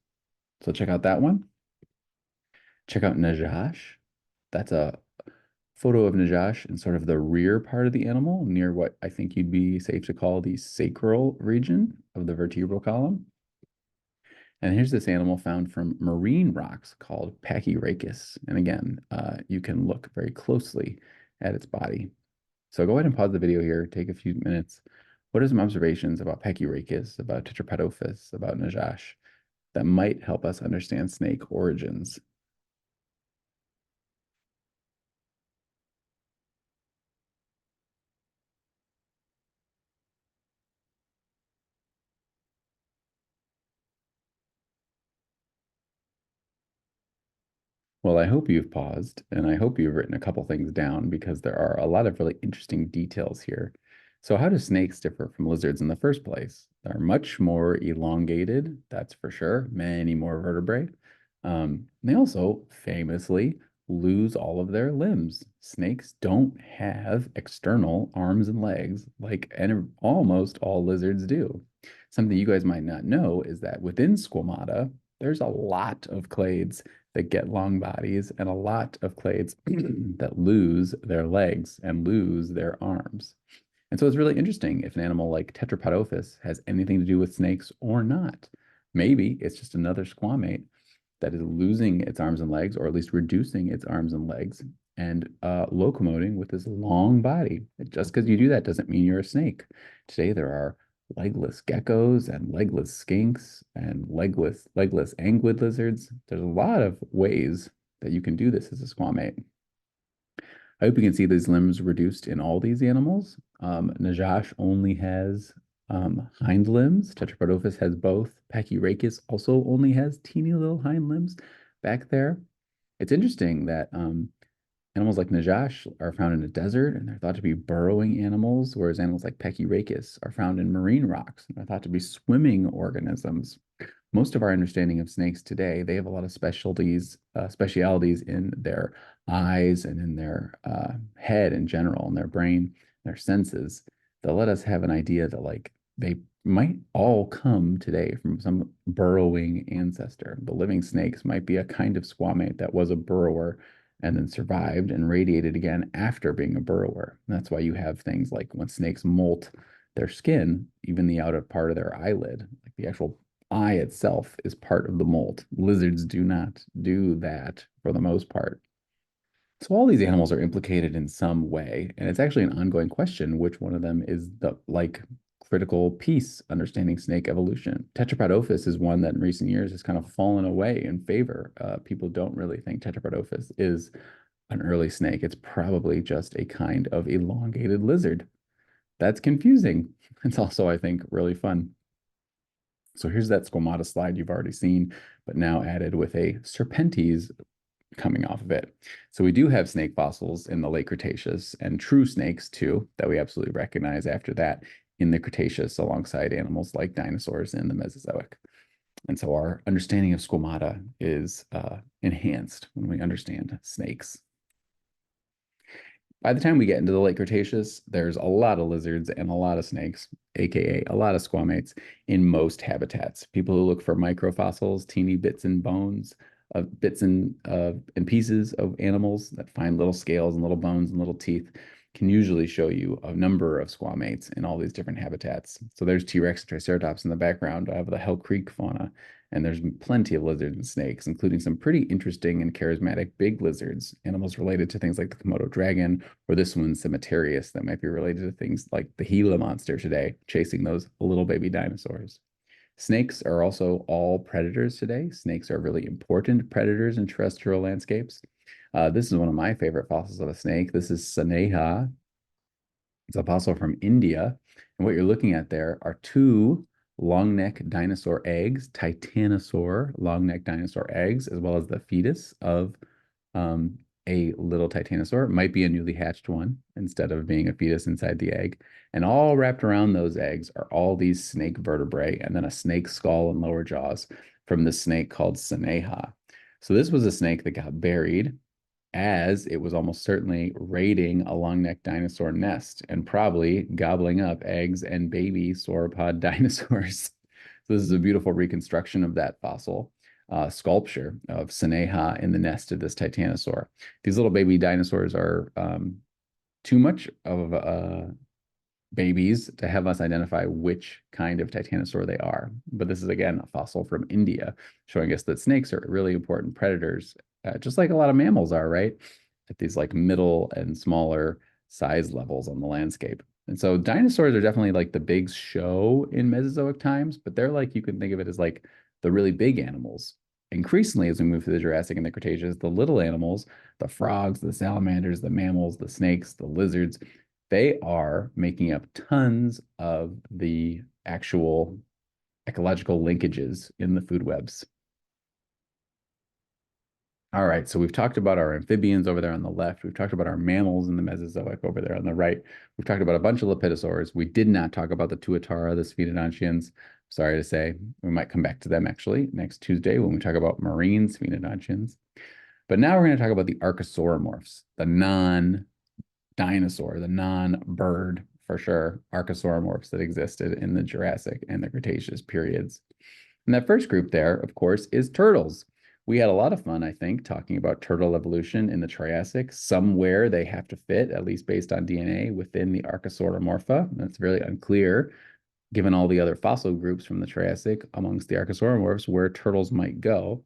So check out that one. Check out Najash. That's a photo of Najash in sort of the rear part of the animal, near what I think you'd be safe to call the sacral region of the vertebral column. And here's this animal found from marine rocks called Pachyrhachis. And again, you can look very closely at its body. So go ahead and pause the video here, take a few minutes. What are some observations about Pachyrhachis, about Tetrapodophis, about Najash that might help us understand snake origins? Well, I hope you've paused and I hope you've written a couple things down because there are a lot of really interesting details here. So, how do snakes differ from lizards in the first place? They're much more elongated, that's for sure, many more vertebrae. They also famously lose all of their limbs. Snakes don't have external arms and legs like almost all lizards do. Something you guys might not know is that within squamata, there's a lot of clades that get long bodies and a lot of clades that lose their legs and lose their arms. And so it's really interesting if an animal like Tetrapodophis has anything to do with snakes or not. Maybe it's just another squamate that is losing its arms and legs, or at least reducing its arms and legs, and locomoting with this long body. Just because you do that doesn't mean you're a snake. Today there are legless geckos and legless skinks and legless anguid lizards. There's a lot of ways that you can do this as a squamate. I hope you can see these limbs reduced in all these animals. Najash only has hind limbs. Tetrapodophis has both. Pachyrhachis also only has teeny little hind limbs back there. It's interesting that animals like Najash are found in a desert and they're thought to be burrowing animals, whereas animals like Pachyrhachis are found in marine rocks and are thought to be swimming organisms. Most of our understanding of snakes today, they have a lot of specialities in their eyes and in their head in general, in their brain, their senses, that let us have an idea that like they might all come today from some burrowing ancestor. The living snakes might be a kind of squamate that was a burrower and then survived and radiated again after being a burrower. And that's why you have things like when snakes molt their skin, even the outer part of their eyelid, like the actual eye itself is part of the molt. Lizards do not do that for the most part. So all these animals are implicated in some way, and it's actually an ongoing question which one of them is the like critical piece understanding snake evolution. Tetrapodophis is one that in recent years has kind of fallen away in favor. People don't really think Tetrapodophis is an early snake. It's probably just a kind of elongated lizard. That's confusing. It's also, I think, really fun. So here's that squamata slide you've already seen, but now added with a serpentes coming off of it. So we do have snake fossils in the late Cretaceous and true snakes too, that we absolutely recognize after that in the Cretaceous alongside animals like dinosaurs in the Mesozoic. And so our understanding of squamata is enhanced when we understand snakes. By the time we get into the late Cretaceous, there's a lot of lizards and a lot of snakes, aka a lot of squamates in most habitats. People who look for microfossils, teeny bits and bones, bits and pieces of animals that find little scales and little bones and little teeth can usually show you a number of squamates in all these different habitats. So there's T-Rex and Triceratops in the background of the Hell Creek fauna. And there's plenty of lizards and snakes, including some pretty interesting and charismatic big lizards, animals related to things like the Komodo dragon, or this one, Cemeterius, that might be related to things like the Gila monster today, chasing those little baby dinosaurs. Snakes are also all predators today. Snakes are really important predators in terrestrial landscapes. This is one of my favorite fossils of a snake. This is Saneha. It's a fossil from India. And what you're looking at there are two long neck dinosaur eggs, titanosaur long neck dinosaur eggs, as well as the fetus of a little titanosaur. It might be a newly hatched one instead of being a fetus inside the egg. And all wrapped around those eggs are all these snake vertebrae and then a snake skull and lower jaws from the snake called Saneha. So this was a snake that got buried as it was almost certainly raiding a long-necked dinosaur nest and probably gobbling up eggs and baby sauropod dinosaurs. So this is a beautiful reconstruction of that fossil sculpture of Saneha in the nest of this titanosaur. These little baby dinosaurs are too much of babies to have us identify which kind of titanosaur they are. But this is, again, a fossil from India, showing us that snakes are really important predators, just like a lot of mammals are, right? At these like middle and smaller size levels on the landscape. And so dinosaurs are definitely like the big show in Mesozoic times, but they're like, you can think of it as like the really big animals. Increasingly, as we move through the Jurassic and the Cretaceous, the little animals, the frogs, the salamanders, the mammals, the snakes, the lizards, they are making up tons of the actual ecological linkages in the food webs. All right, so we've talked about our amphibians over there on the left. We've talked about our mammals in the Mesozoic over there on the right. We've talked about a bunch of lepidosaurs. We did not talk about the tuatara, the sphenodontians. Sorry to say, we might come back to them actually next Tuesday when we talk about marine sphenodontians. But now we're going to talk about the archosauromorphs, the non-dinosaur, the non-bird for sure, archosauromorphs that existed in the Jurassic and the Cretaceous periods. And that first group there, of course, is turtles. We had a lot of fun, I think, talking about turtle evolution in the Triassic. Somewhere they have to fit, at least based on DNA, within the Archosauromorpha. That's really unclear, given all the other fossil groups from the Triassic amongst the Archosauromorphs, where turtles might go.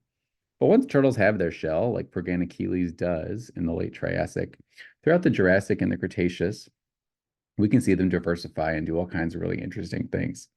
But once turtles have their shell, like Proganachilles does in the late Triassic, throughout the Jurassic and the Cretaceous, we can see them diversify and do all kinds of really interesting things.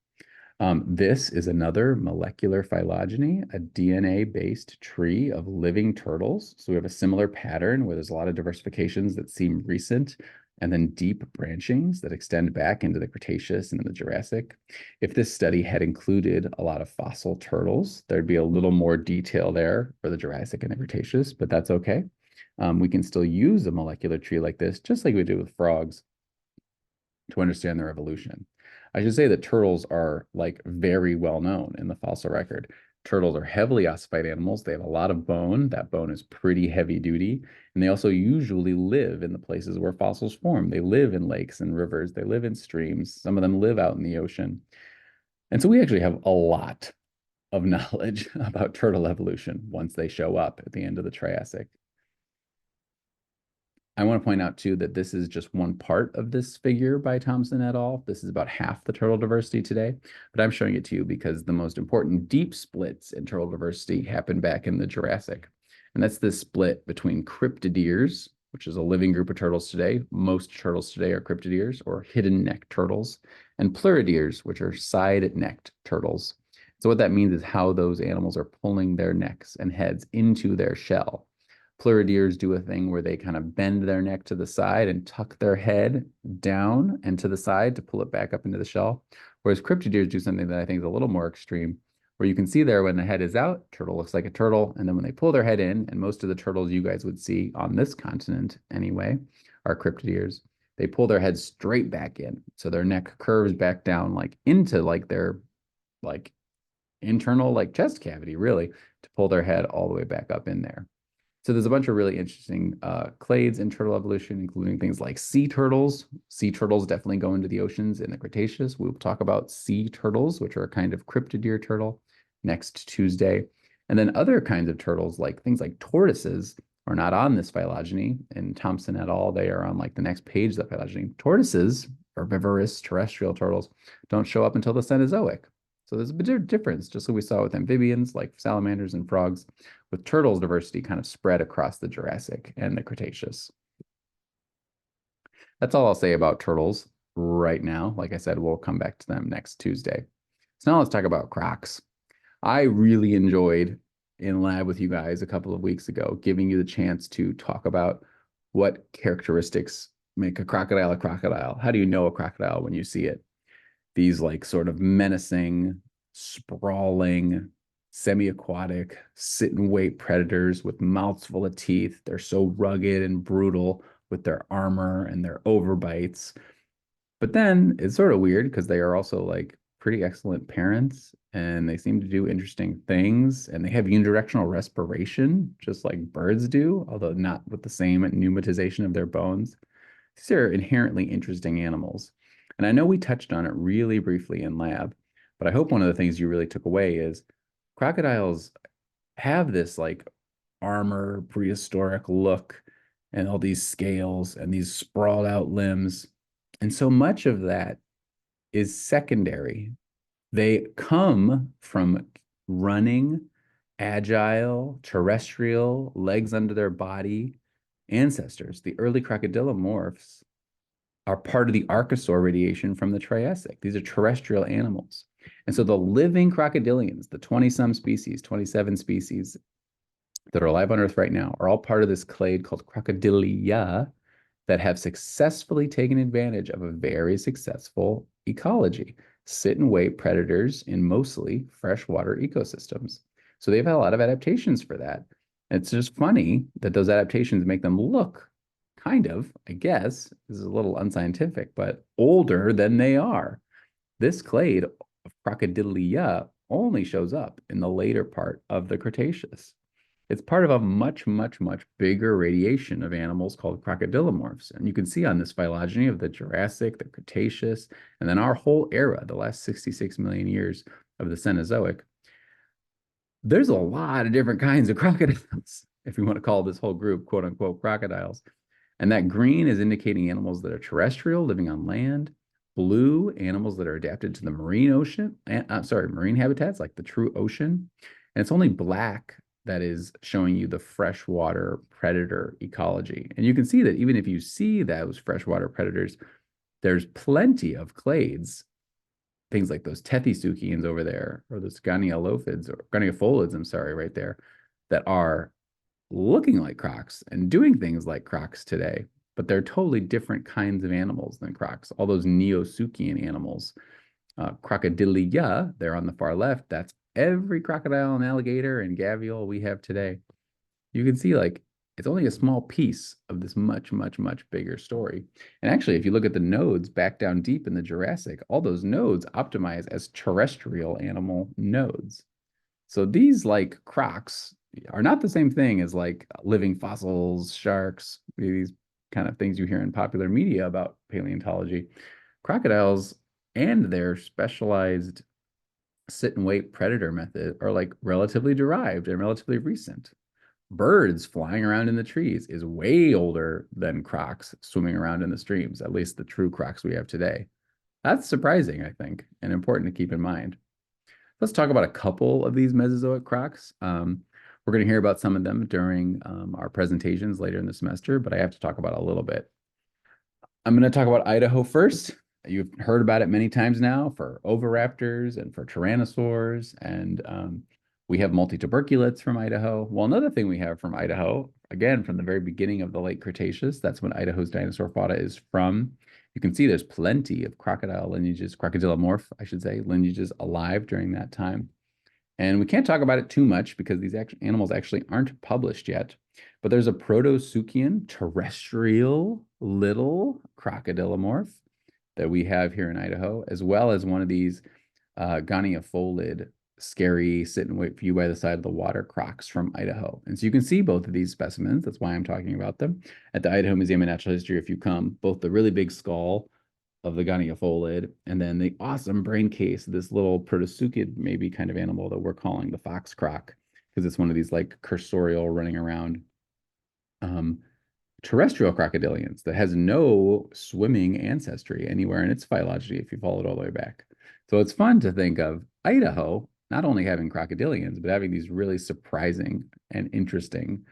This is another molecular phylogeny, a DNA-based tree of living turtles. So we have a similar pattern where there's a lot of diversifications that seem recent, and then deep branchings that extend back into the Cretaceous and the Jurassic. If this study had included a lot of fossil turtles, there'd be a little more detail there for the Jurassic and the Cretaceous, but that's okay. We can still use a molecular tree like this, just like we do with frogs, to understand their evolution. I should say that turtles are like very well known in the fossil record. Turtles are heavily ossified animals. They have a lot of bone. That bone is pretty heavy duty. And they also usually live in the places where fossils form. They live in lakes and rivers. They live in streams. Some of them live out in the ocean. And so we actually have a lot of knowledge about turtle evolution once they show up at the end of the Triassic. I want to point out too that this is just one part of this figure by Thompson et al. This is about half the turtle diversity today, but I'm showing it to you because the most important deep splits in turtle diversity happened back in the Jurassic. And that's this split between cryptodires, which is a living group of turtles today. Most turtles today are cryptodires or hidden neck turtles, and pleurodires, which are side-necked turtles. So what that means is how those animals are pulling their necks and heads into their shell. Pleurodires do a thing where they kind of bend their neck to the side and tuck their head down and to the side to pull it back up into the shell. Whereas cryptodires do something that I think is a little more extreme, where you can see there when the head is out, turtle looks like a turtle. And then when they pull their head in, and most of the turtles you guys would see on this continent anyway, are cryptodires, they pull their head straight back in. So their neck curves back down like into like their like internal like chest cavity, really, to pull their head all the way back up in there. So there's a bunch of really interesting clades in turtle evolution, including things like sea turtles. Sea turtles definitely go into the oceans in the Cretaceous. We'll talk about sea turtles, which are a kind of cryptodire turtle, next Tuesday. And then other kinds of turtles, like things like tortoises, are not on this phylogeny. In Thompson et al., they are on like the next page of the phylogeny. Tortoises, herbivorous terrestrial turtles, don't show up until the Cenozoic. So there's a bit of difference, just like we saw with amphibians like salamanders and frogs, with turtles diversity kind of spread across the Jurassic and the Cretaceous. That's all I'll say about turtles right now. Like I said, we'll come back to them next Tuesday. So now let's talk about crocs. I really enjoyed in lab with you guys a couple of weeks ago, giving you the chance to talk about what characteristics make a crocodile. How do you know a crocodile when you see it? These like sort of menacing, sprawling, semi-aquatic, sit-and-wait predators with mouths full of teeth. They're so rugged and brutal with their armor and their overbites. But then it's sort of weird because they are also like pretty excellent parents and they seem to do interesting things and they have unidirectional respiration, just like birds do, although not with the same pneumatization of their bones. These are inherently interesting animals. And I know we touched on it really briefly in lab, but I hope one of the things you really took away is crocodiles have this like armor, prehistoric look, and all these scales and these sprawled out limbs. And so much of that is secondary. They come from running, agile, terrestrial, legs under their body ancestors. The early crocodilomorphs are part of the archosaur radiation from the Triassic. These are terrestrial animals. And so the living crocodilians, the 20-some species, 27 species that are alive on Earth right now, are all part of this clade called Crocodilia that have successfully taken advantage of a very successful ecology, sit and wait predators in mostly freshwater ecosystems. So they've had a lot of adaptations for that. It's just funny that those adaptations make them look kind of, I guess, this is a little unscientific, but older than they are. This clade of Crocodilia only shows up in the later part of the Cretaceous. It's part of a much, much, much bigger radiation of animals called crocodilomorphs. And you can see on this phylogeny of the Jurassic, the Cretaceous, and then our whole era, the last 66 million years of the Cenozoic, there's a lot of different kinds of crocodiles, if you want to call this whole group quote unquote crocodiles. And that green is indicating animals that are terrestrial, living on land. Blue, animals that are adapted to the marine ocean, marine habitats like the true ocean. And it's only black that is showing you the freshwater predator ecology. And you can see that even if you see those freshwater predators, there's plenty of clades, things like those tethysoukians over there, or those goniolophids or goniofolids, I'm sorry, right there, that are looking like crocs and doing things like crocs today, but they're totally different kinds of animals than crocs. All those Neosuchian animals, Crocodilia, they're on the far left. That's every crocodile and alligator and gavial we have today. You can see like it's only a small piece of this much, much, much bigger story. And actually, if you look at the nodes back down deep in the Jurassic, all those nodes optimize as terrestrial animal nodes. So these like crocs are not the same thing as like living fossils, sharks, these kind of things you hear in popular media about paleontology. Crocodiles and their specialized sit and wait predator method are like relatively derived and relatively recent. Birds flying around in the trees is way older than crocs swimming around in the streams, at least the true crocs we have today. That's surprising, I think, and important to keep in mind. Let's talk about a couple of these Mesozoic crocs. We're going to hear about some of them during our presentations later in the semester, but I have to talk about a little bit. I'm going to talk about Idaho first. You've heard about it many times now for oviraptors and for tyrannosaurs, and we have multituberculates from Idaho. Well, another thing we have from Idaho, again, from the very beginning of the late Cretaceous, that's when Idaho's dinosaur fauna is from. You can see there's plenty of crocodile lineages, crocodilomorph, I should say, lineages alive during that time. And we can't talk about it too much because these animals actually aren't published yet. But there's a protosuchian terrestrial little crocodilomorph that we have here in Idaho, as well as one of these goniofolid, scary sit and wait for you by the side of the water crocs from Idaho. And so you can see both of these specimens. That's why I'm talking about them at the Idaho Museum of Natural History. If you come, both the really big skull of the goniofolid and then the awesome brain case, this little protosuchid maybe kind of animal that we're calling the fox croc, because it's one of these like cursorial running around terrestrial crocodilians that has no swimming ancestry anywhere in its phylogeny if you follow it all the way back. So it's fun to think of Idaho not only having crocodilians, but having these really surprising and interesting,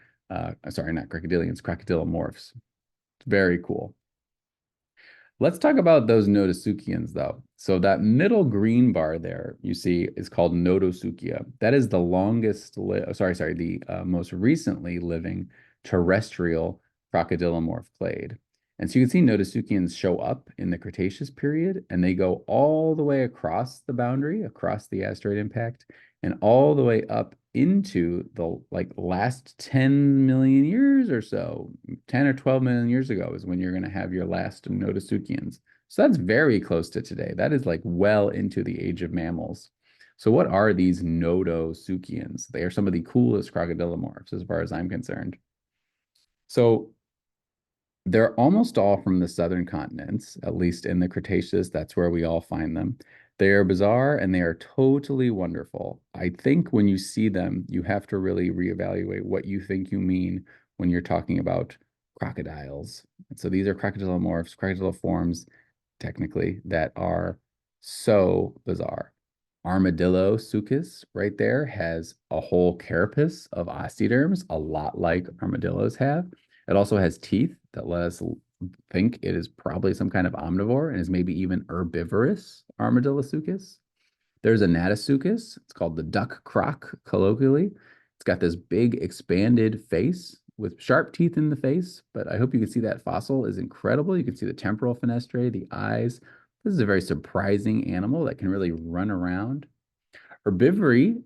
sorry, not crocodilians, crocodilomorphs. It's very cool. Let's talk about those Notosuchians, though. So that middle green bar there you see is called Notosuchia. That is the longest, the most recently living terrestrial crocodilomorph clade. And so you can see Notosuchians show up in the Cretaceous period, and they go all the way across the boundary, across the asteroid impact, and all the way up into the like last 10 million years or so. 10 or 12 million years ago is when you're going to have your last Notosuchians. So that's very close to today. That is like well into the age of mammals. So what are these Notosuchians? They are some of the coolest crocodilomorphs as far as I'm concerned. So they're almost all from the southern continents, at least in the Cretaceous. That's where we all find them. They are bizarre and they are totally wonderful. I think when you see them, you have to really reevaluate what you think you mean when you're talking about crocodiles. And so these are crocodilomorphs, crocodiliforms, technically, that are so bizarre. Armadillosuchus right there has a whole carapace of osteoderms, a lot like armadillos have. It also has teeth that let us think it is probably some kind of omnivore and is maybe even herbivorous, Armadillosuchus. There's a Natasuchus. It's called the duck croc colloquially. It's got this big expanded face with sharp teeth in the face, but I hope you can see that fossil is incredible. You can see the temporal fenestrae, the eyes. This is a very surprising animal that can really run around. Herbivory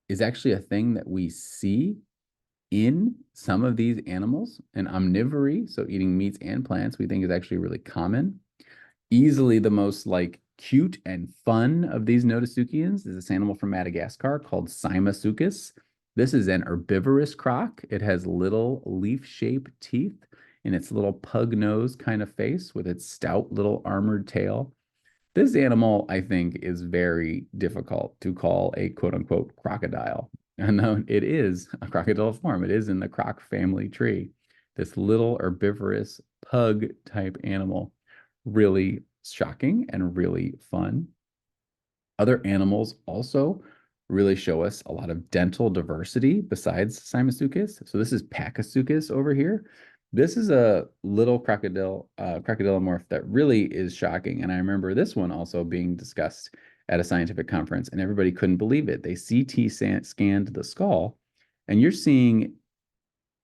is actually a thing that we see In some of these animals, an omnivory, so eating meats and plants, we think is actually really common. Easily the most like cute and fun of these Notosuchians is this animal from Madagascar called Cymasuchus. This is an herbivorous croc. It has little leaf-shaped teeth in its little pug nose kind of face with its stout little armored tail. This animal, I think, is very difficult to call a quote unquote crocodile. And no, it is a crocodile form. It is in the croc family tree. This little herbivorous pug type animal, really shocking and really fun. Other animals also really show us a lot of dental diversity besides Cymasuchus. So this is Pachysuchus over here. This is a little crocodilomorph that really is shocking. And I remember this one also being discussed at a scientific conference, and everybody couldn't believe it. They CT scanned the skull, and you're seeing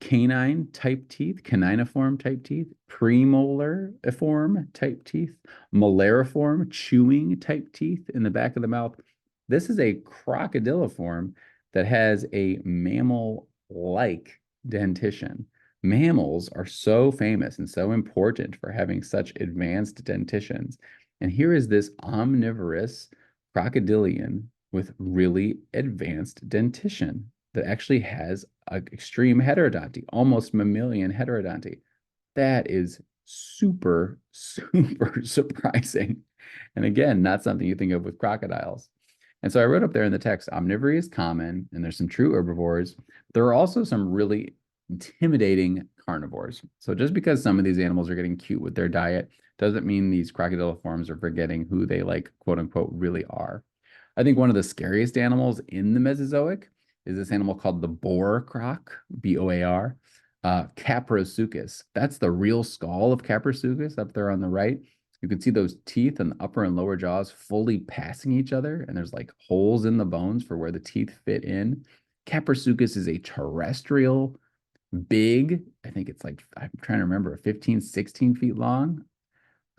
canine type teeth, caniniform type teeth, premolariform type teeth, molariform, chewing type teeth in the back of the mouth. This is a crocodiliform that has a mammal-like dentition. Mammals are so famous and so important for having such advanced dentitions. And here is this omnivorous crocodilian with really advanced dentition that actually has an extreme heterodonty, almost mammalian heterodonty. That is super, super surprising. And again, not something you think of with crocodiles. And so I wrote up there in the text, omnivory is common, and there's some true herbivores. There are also some really intimidating carnivores. So just because some of these animals are getting cute with their diet doesn't mean these crocodiliforms are forgetting who they like, quote unquote, really are. I think one of the scariest animals in the Mesozoic is this animal called the boar croc, B-O-A-R, Caprosuchus. That's the real skull of Caprosuchus up there on the right. You can see those teeth in the upper and lower jaws fully passing each other, and there's like holes in the bones for where the teeth fit in. Caprosuchus is a terrestrial, big, I think it's like, I'm trying to remember, 15, 16 feet long,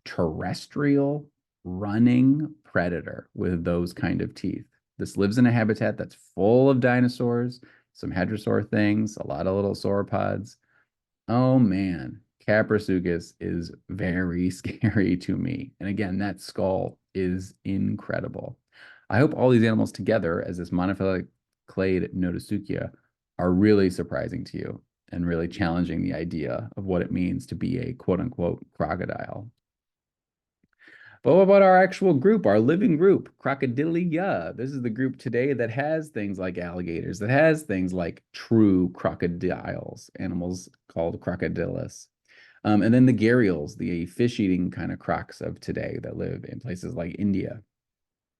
terrestrial running predator with those kind of teeth. This lives in a habitat that's full of dinosaurs, some hadrosaur things, a lot of little sauropods. Oh man, Caprosuchus is very scary to me. And again, that skull is incredible. I hope all these animals together as this monophyletic clade Notosuchia are really surprising to you and really challenging the idea of what it means to be a quote unquote crocodile. But what about our actual group, our living group, Crocodilia? This is the group today that has things like alligators, that has things like true crocodiles, animals called crocodilus. And then the gharials, the fish-eating kind of crocs of today that live in places like India.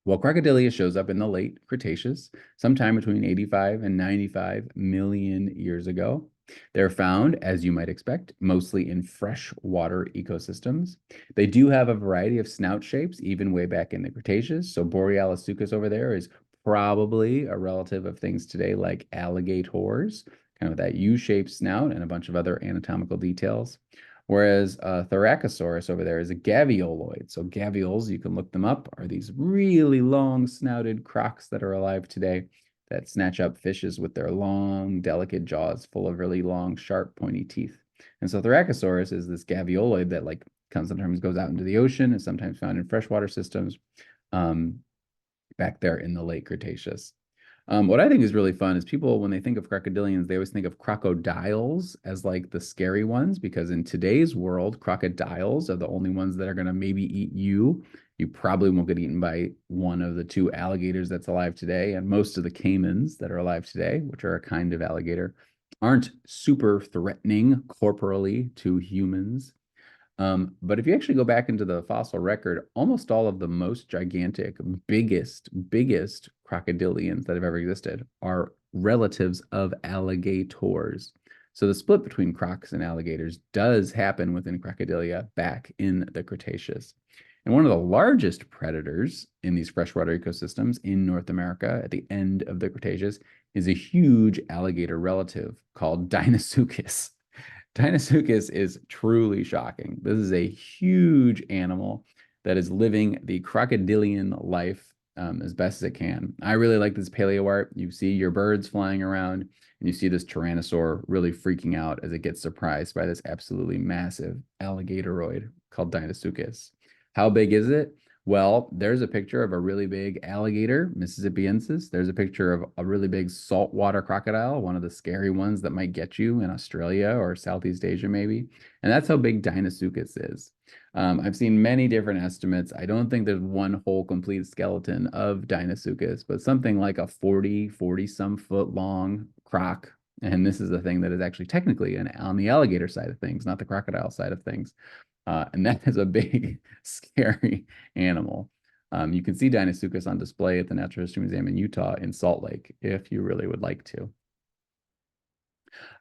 Well, Crocodilia shows up in the late Cretaceous, sometime between 85 and 95 million years ago. They're found, as you might expect, mostly in freshwater ecosystems. They do have a variety of snout shapes, even way back in the Cretaceous. So Borealis over there is probably a relative of things today like alligators, kind of that U-shaped snout and a bunch of other anatomical details. Whereas Thoracosaurus over there is a gavioloid. So gavioles, you can look them up, are these really long snouted crocs that are alive today that snatch up fishes with their long, delicate jaws full of really long, sharp, pointy teeth. And so Thoracosaurus is this gavioloid that like sometimes goes out into the ocean and sometimes found in freshwater systems back there in the late Cretaceous. What I think is really fun is people, when they think of crocodilians, they always think of crocodiles as like the scary ones, because in today's world, crocodiles are the only ones that are going to maybe eat you. You probably won't get eaten by one of the two alligators that's alive today. And most of the caimans that are alive today, which are a kind of alligator, aren't super threatening corporally to humans. But if you actually go back into the fossil record, almost all of the most gigantic, biggest crocodilians that have ever existed are relatives of alligators. So the split between crocs and alligators does happen within Crocodilia back in the Cretaceous. And one of the largest predators in these freshwater ecosystems in North America at the end of the Cretaceous is a huge alligator relative called Deinosuchus. Deinosuchus is truly shocking. This is a huge animal that is living the crocodilian life as best as it can. I really like this paleo art. You see your birds flying around. And you see this tyrannosaur really freaking out as it gets surprised by this absolutely massive alligatoroid called Deinosuchus. How big is it? Well, there's a picture of a really big alligator, Mississippiensis. There's a picture of a really big saltwater crocodile, one of the scary ones that might get you in Australia or Southeast Asia, maybe. And that's how big Deinosuchus is. I've seen many different estimates. I don't think there's one whole complete skeleton of Deinosuchus, but something like a 40 some foot long croc. And this is the thing that is actually technically on the alligator side of things, not the crocodile side of things. And that is a big, scary animal. You can see Deinosuchus on display at the Natural History Museum in Utah in Salt Lake if you really would like to.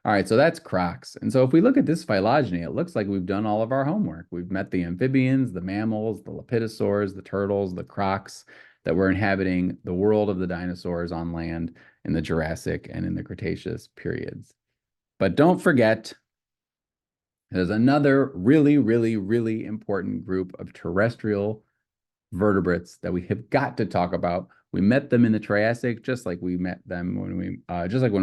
All right, so that's crocs. And so if we look at this phylogeny, it looks like we've done all of our homework. We've met the amphibians, the mammals, the lepidosaurs, the turtles, the crocs that were inhabiting the world of the dinosaurs on land in the Jurassic and in the Cretaceous periods. But don't forget, there's another really, really, really important group of terrestrial vertebrates that we have got to talk about. We met them in the Triassic, just like we met them when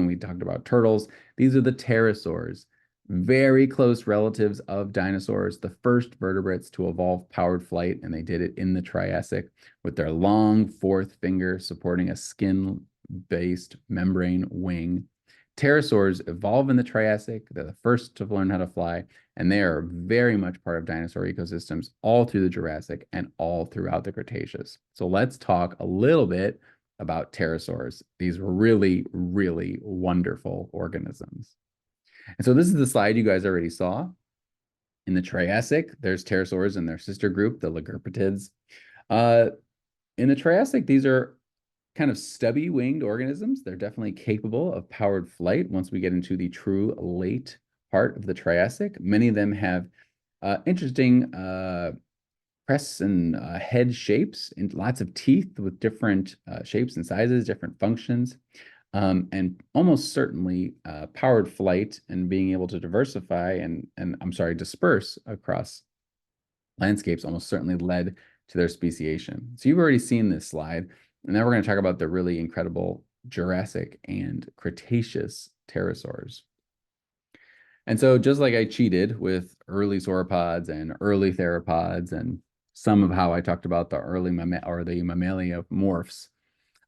we talked about turtles. These are the pterosaurs, very close relatives of dinosaurs, the first vertebrates to evolve powered flight, and they did it in the Triassic with their long fourth finger supporting a skin-based membrane wing. Pterosaurs evolve in the Triassic. They're the first to learn how to fly, and they are very much part of dinosaur ecosystems all through the Jurassic and all throughout the Cretaceous. So let's talk a little bit about pterosaurs, these really, really wonderful organisms. And so this is the slide you guys already saw. In the Triassic, there's pterosaurs and their sister group, the Lagirapitids. In the Triassic, these are kind of stubby winged organisms. They're definitely capable of powered flight once we get into the true late part of the Triassic. Many of them have interesting crest and head shapes and lots of teeth with different shapes and sizes, different functions, and almost certainly powered flight and being able to disperse across landscapes almost certainly led to their speciation. So you've already seen this slide. And now we're going to talk about the really incredible Jurassic and Cretaceous pterosaurs. And so just like I cheated with early sauropods and early theropods and some of how I talked about the early mammalia morphs,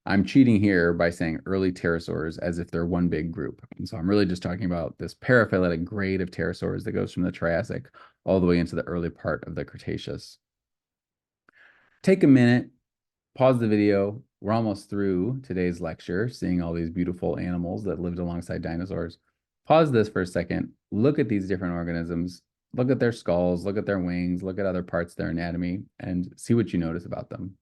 I'm cheating here by saying early pterosaurs as if they're one big group. And so I'm really just talking about this paraphyletic grade of pterosaurs that goes from the Triassic all the way into the early part of the Cretaceous. Take a minute, pause the video. We're almost through today's lecture, seeing all these beautiful animals that lived alongside dinosaurs. Pause this for a second. Look at these different organisms. Look at their skulls, look at their wings, look at other parts of their anatomy, and see what you notice about them.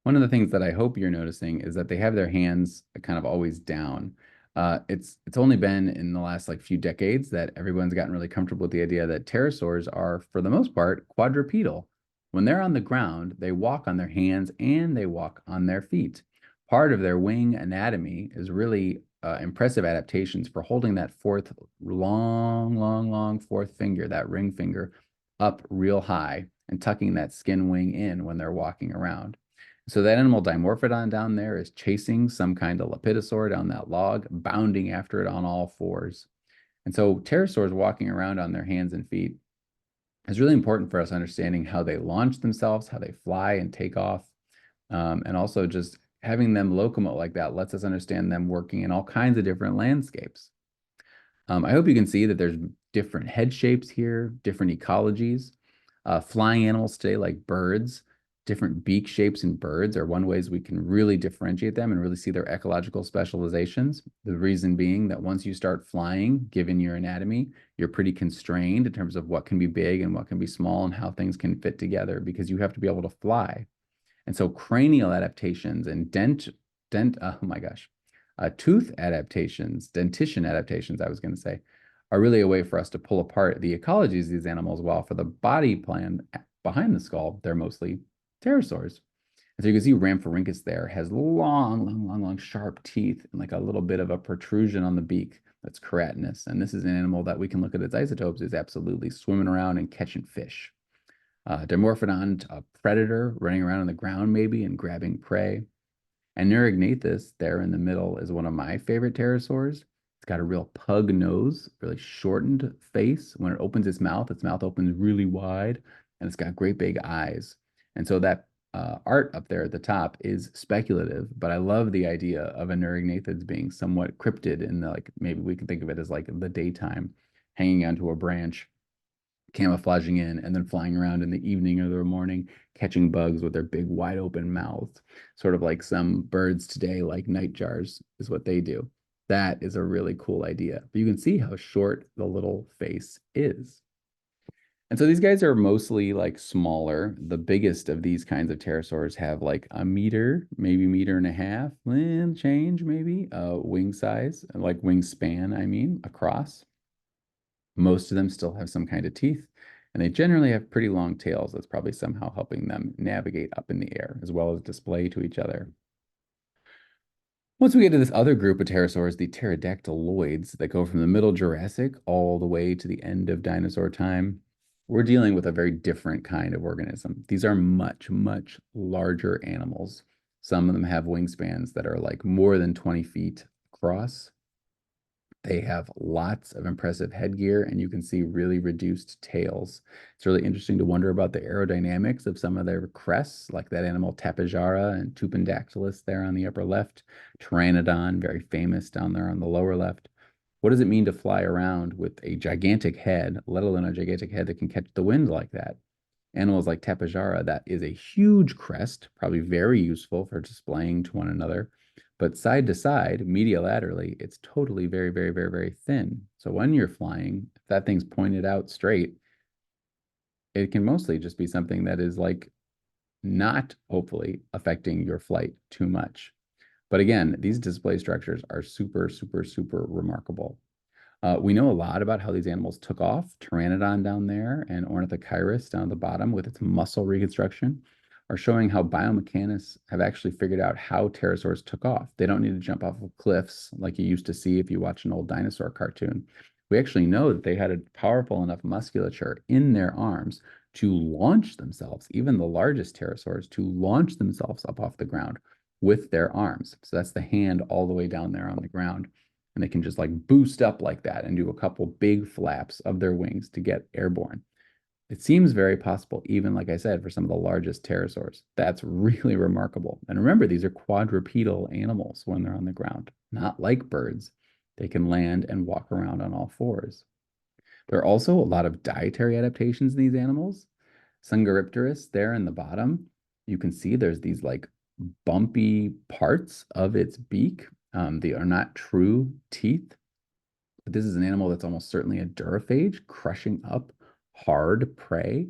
One of the things that I hope you're noticing is that they have their hands kind of always down. It's only been in the last few decades that everyone's gotten really comfortable with the idea that pterosaurs are, for the most part, quadrupedal. When they're on the ground, they walk on their hands and they walk on their feet. Part of their wing anatomy is really impressive adaptations for holding that fourth long fourth finger, that ring finger, up real high and tucking that skin wing in when they're walking around. So that animal Dimorphodon down there is chasing some kind of lepidosaur down that log, bounding after it on all fours. And so pterosaurs walking around on their hands and feet is really important for us understanding how they launch themselves, how they fly and take off, and also just having them locomote like that lets us understand them working in all kinds of different landscapes. I hope you can see that there's different head shapes here, different ecologies. Flying animals today, like birds, different beak shapes in birds are one ways we can really differentiate them and really see their ecological specializations. The reason being that once you start flying, given your anatomy, you're pretty constrained in terms of what can be big and what can be small and how things can fit together because you have to be able to fly. And so cranial adaptations and tooth adaptations, dentition adaptations, I was going to say, are really a way for us to pull apart the ecologies of these animals, while for the body plan behind the skull, they're mostly pterosaurs. And so you can see Rhamphorhynchus there has long, long, long, long, sharp teeth and like a little bit of a protrusion on the beak that's keratinous. And this is an animal that we can look at its isotopes is absolutely swimming around and catching fish. Dimorphodon, a predator running around on the ground maybe and grabbing prey. And Neurognathus there in the middle is one of my favorite pterosaurs. It's got a real pug nose, really shortened face. When it opens its mouth opens really wide, and it's got great big eyes. And so that art up there at the top is speculative, but I love the idea of a Neurognathus being somewhat cryptid in the, like, maybe we can think of it as like the daytime, hanging onto a branch, camouflaging in, and then flying around in the evening or the morning, catching bugs with their big wide open mouths, sort of like some birds today, like nightjars, is what they do. That is a really cool idea. But you can see how short the little face is. And so these guys are mostly like smaller. The biggest of these kinds of pterosaurs have like a meter, maybe meter and a half, and change maybe, wing size, like wingspan, I mean, across. Most of them still have some kind of teeth, and they generally have pretty long tails that's probably somehow helping them navigate up in the air as well as display to each other. Once we get to this other group of pterosaurs, the pterodactyloids that go from the middle Jurassic all the way to the end of dinosaur time, we're dealing with a very different kind of organism. These are much, much larger animals. Some of them have wingspans that are like more than 20 feet across. They have lots of impressive headgear, and you can see really reduced tails. It's really interesting to wonder about the aerodynamics of some of their crests, like that animal Tapejara and Tupandactylus there on the upper left, Pteranodon, very famous down there on the lower left. What does it mean to fly around with a gigantic head, let alone a gigantic head that can catch the wind like that? Animals like Tapejara, that is a huge crest, probably very useful for displaying to one another. But side to side, medialaterally, it's totally very, very, very, very thin. So when you're flying, if that thing's pointed out straight, it can mostly just be something that is like not hopefully affecting your flight too much. But again, these display structures are super, super, super remarkable. We know a lot about how these animals took off. Pteranodon down there and Ornithochirus down at the bottom with its muscle reconstruction are showing how biomechanists have actually figured out how pterosaurs took off. They don't need to jump off of cliffs like you used to see if you watch an old dinosaur cartoon. We actually know that they had a powerful enough musculature in their arms to launch themselves, even the largest pterosaurs, to launch themselves up off the ground with their arms. So that's the hand all the way down there on the ground. And they can just like boost up like that and do a couple big flaps of their wings to get airborne. It seems very possible, even like I said, for some of the largest pterosaurs. That's really remarkable. And remember, these are quadrupedal animals when they're on the ground, not like birds. They can land and walk around on all fours. There are also a lot of dietary adaptations in these animals. Sungaripterus there in the bottom, you can see there's these like bumpy parts of its beak. They are not true teeth, but this is an animal that's almost certainly a durophage, crushing up hard prey.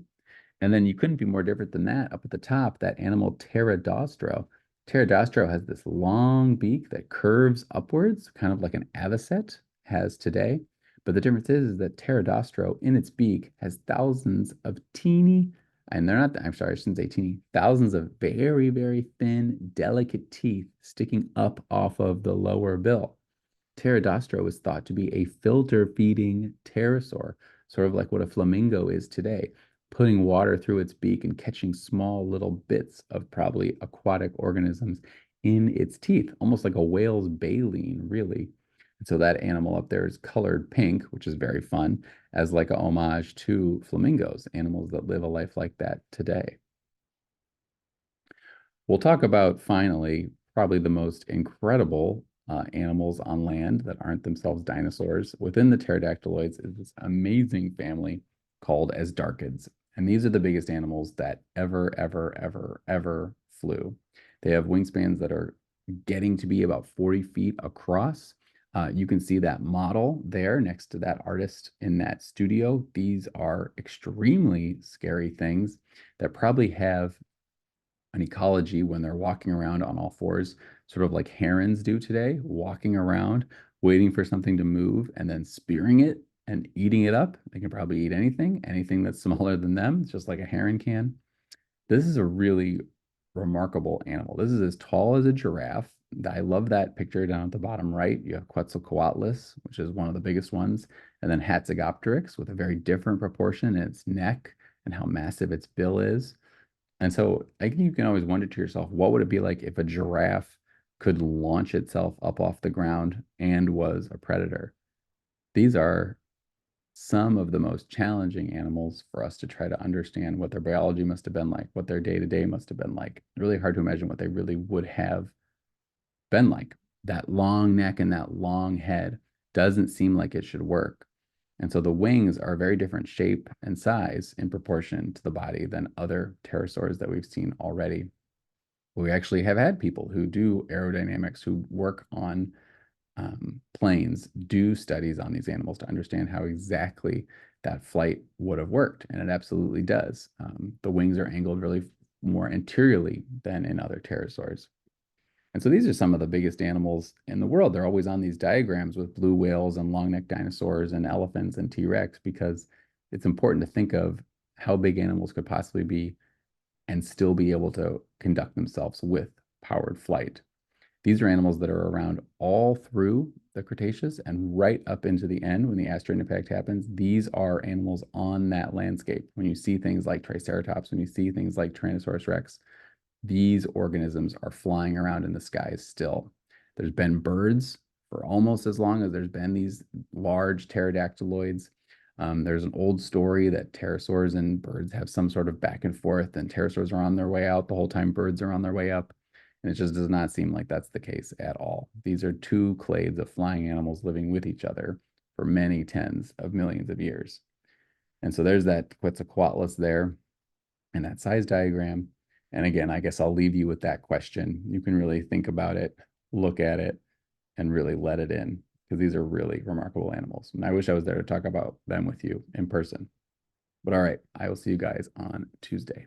And then you couldn't be more different than that. Up at the top, that animal Pterodaustro. Pterodaustro has this long beak that curves upwards, kind of like an avocet has today. But the difference is that Pterodaustro in its beak has thousands of teeny, and they're not, I'm sorry, I shouldn't say teeny, thousands of very, very thin, delicate teeth sticking up off of the lower bill. Pterodaustro was thought to be a filter feeding pterosaur, sort of like what a flamingo is today, putting water through its beak and catching small little bits of probably aquatic organisms in its teeth, almost like a whale's baleen, really. And so that animal up there is colored pink, which is very fun, as like a homage to flamingos, animals that live a life like that today. We'll talk about finally probably the most incredible animals on land that aren't themselves dinosaurs. Within the pterodactyloids is this amazing family called Asdarchids. And these are the biggest animals that ever, ever, ever, ever flew. They have wingspans that are getting to be about 40 feet across. You can see that model there next to that artist in that studio. These are extremely scary things that probably have an ecology when they're walking around on all fours, sort of like herons do today, walking around, waiting for something to move and then spearing it and eating it up. They can probably eat anything, anything that's smaller than them, just like a heron can. This is a really remarkable animal. This is as tall as a giraffe. I love that picture down at the bottom right. You have Quetzalcoatlus, which is one of the biggest ones, and then Hatzegopteryx with a very different proportion in its neck and how massive its bill is. And so I think you can always wonder to yourself, what would it be like if a giraffe could launch itself up off the ground and was a predator? These are some of the most challenging animals for us to try to understand what their biology must have been like, what their day to day must have been like. Really hard to imagine what they really would have been like. That long neck and that long head doesn't seem like it should work. And so the wings are a very different shape and size in proportion to the body than other pterosaurs that we've seen already. We actually have had people who do aerodynamics, who work on planes, do studies on these animals to understand how exactly that flight would have worked. And it absolutely does. The wings are angled really more anteriorly than in other pterosaurs. And so these are some of the biggest animals in the world. They're always on these diagrams with blue whales and long-necked dinosaurs and elephants and T-Rex because it's important to think of how big animals could possibly be and still be able to conduct themselves with powered flight. These are animals that are around all through the Cretaceous and right up into the end when the asteroid impact happens. These are animals on that landscape. When you see things like Triceratops, when you see things like Tyrannosaurus Rex, these organisms are flying around in the skies still. There's been birds for almost as long as there's been these large pterodactyloids. There's an old story that pterosaurs and birds have some sort of back and forth, and pterosaurs are on their way out the whole time birds are on their way up. And it just does not seem like that's the case at all. These are two clades of flying animals living with each other for many tens of millions of years. And so there's that Quetzalcoatlus there and that size diagram. And again, I guess I'll leave you with that question. You can really think about it, look at it, and really let it in because these are really remarkable animals. And I wish I was there to talk about them with you in person. But all right, I will see you guys on Tuesday.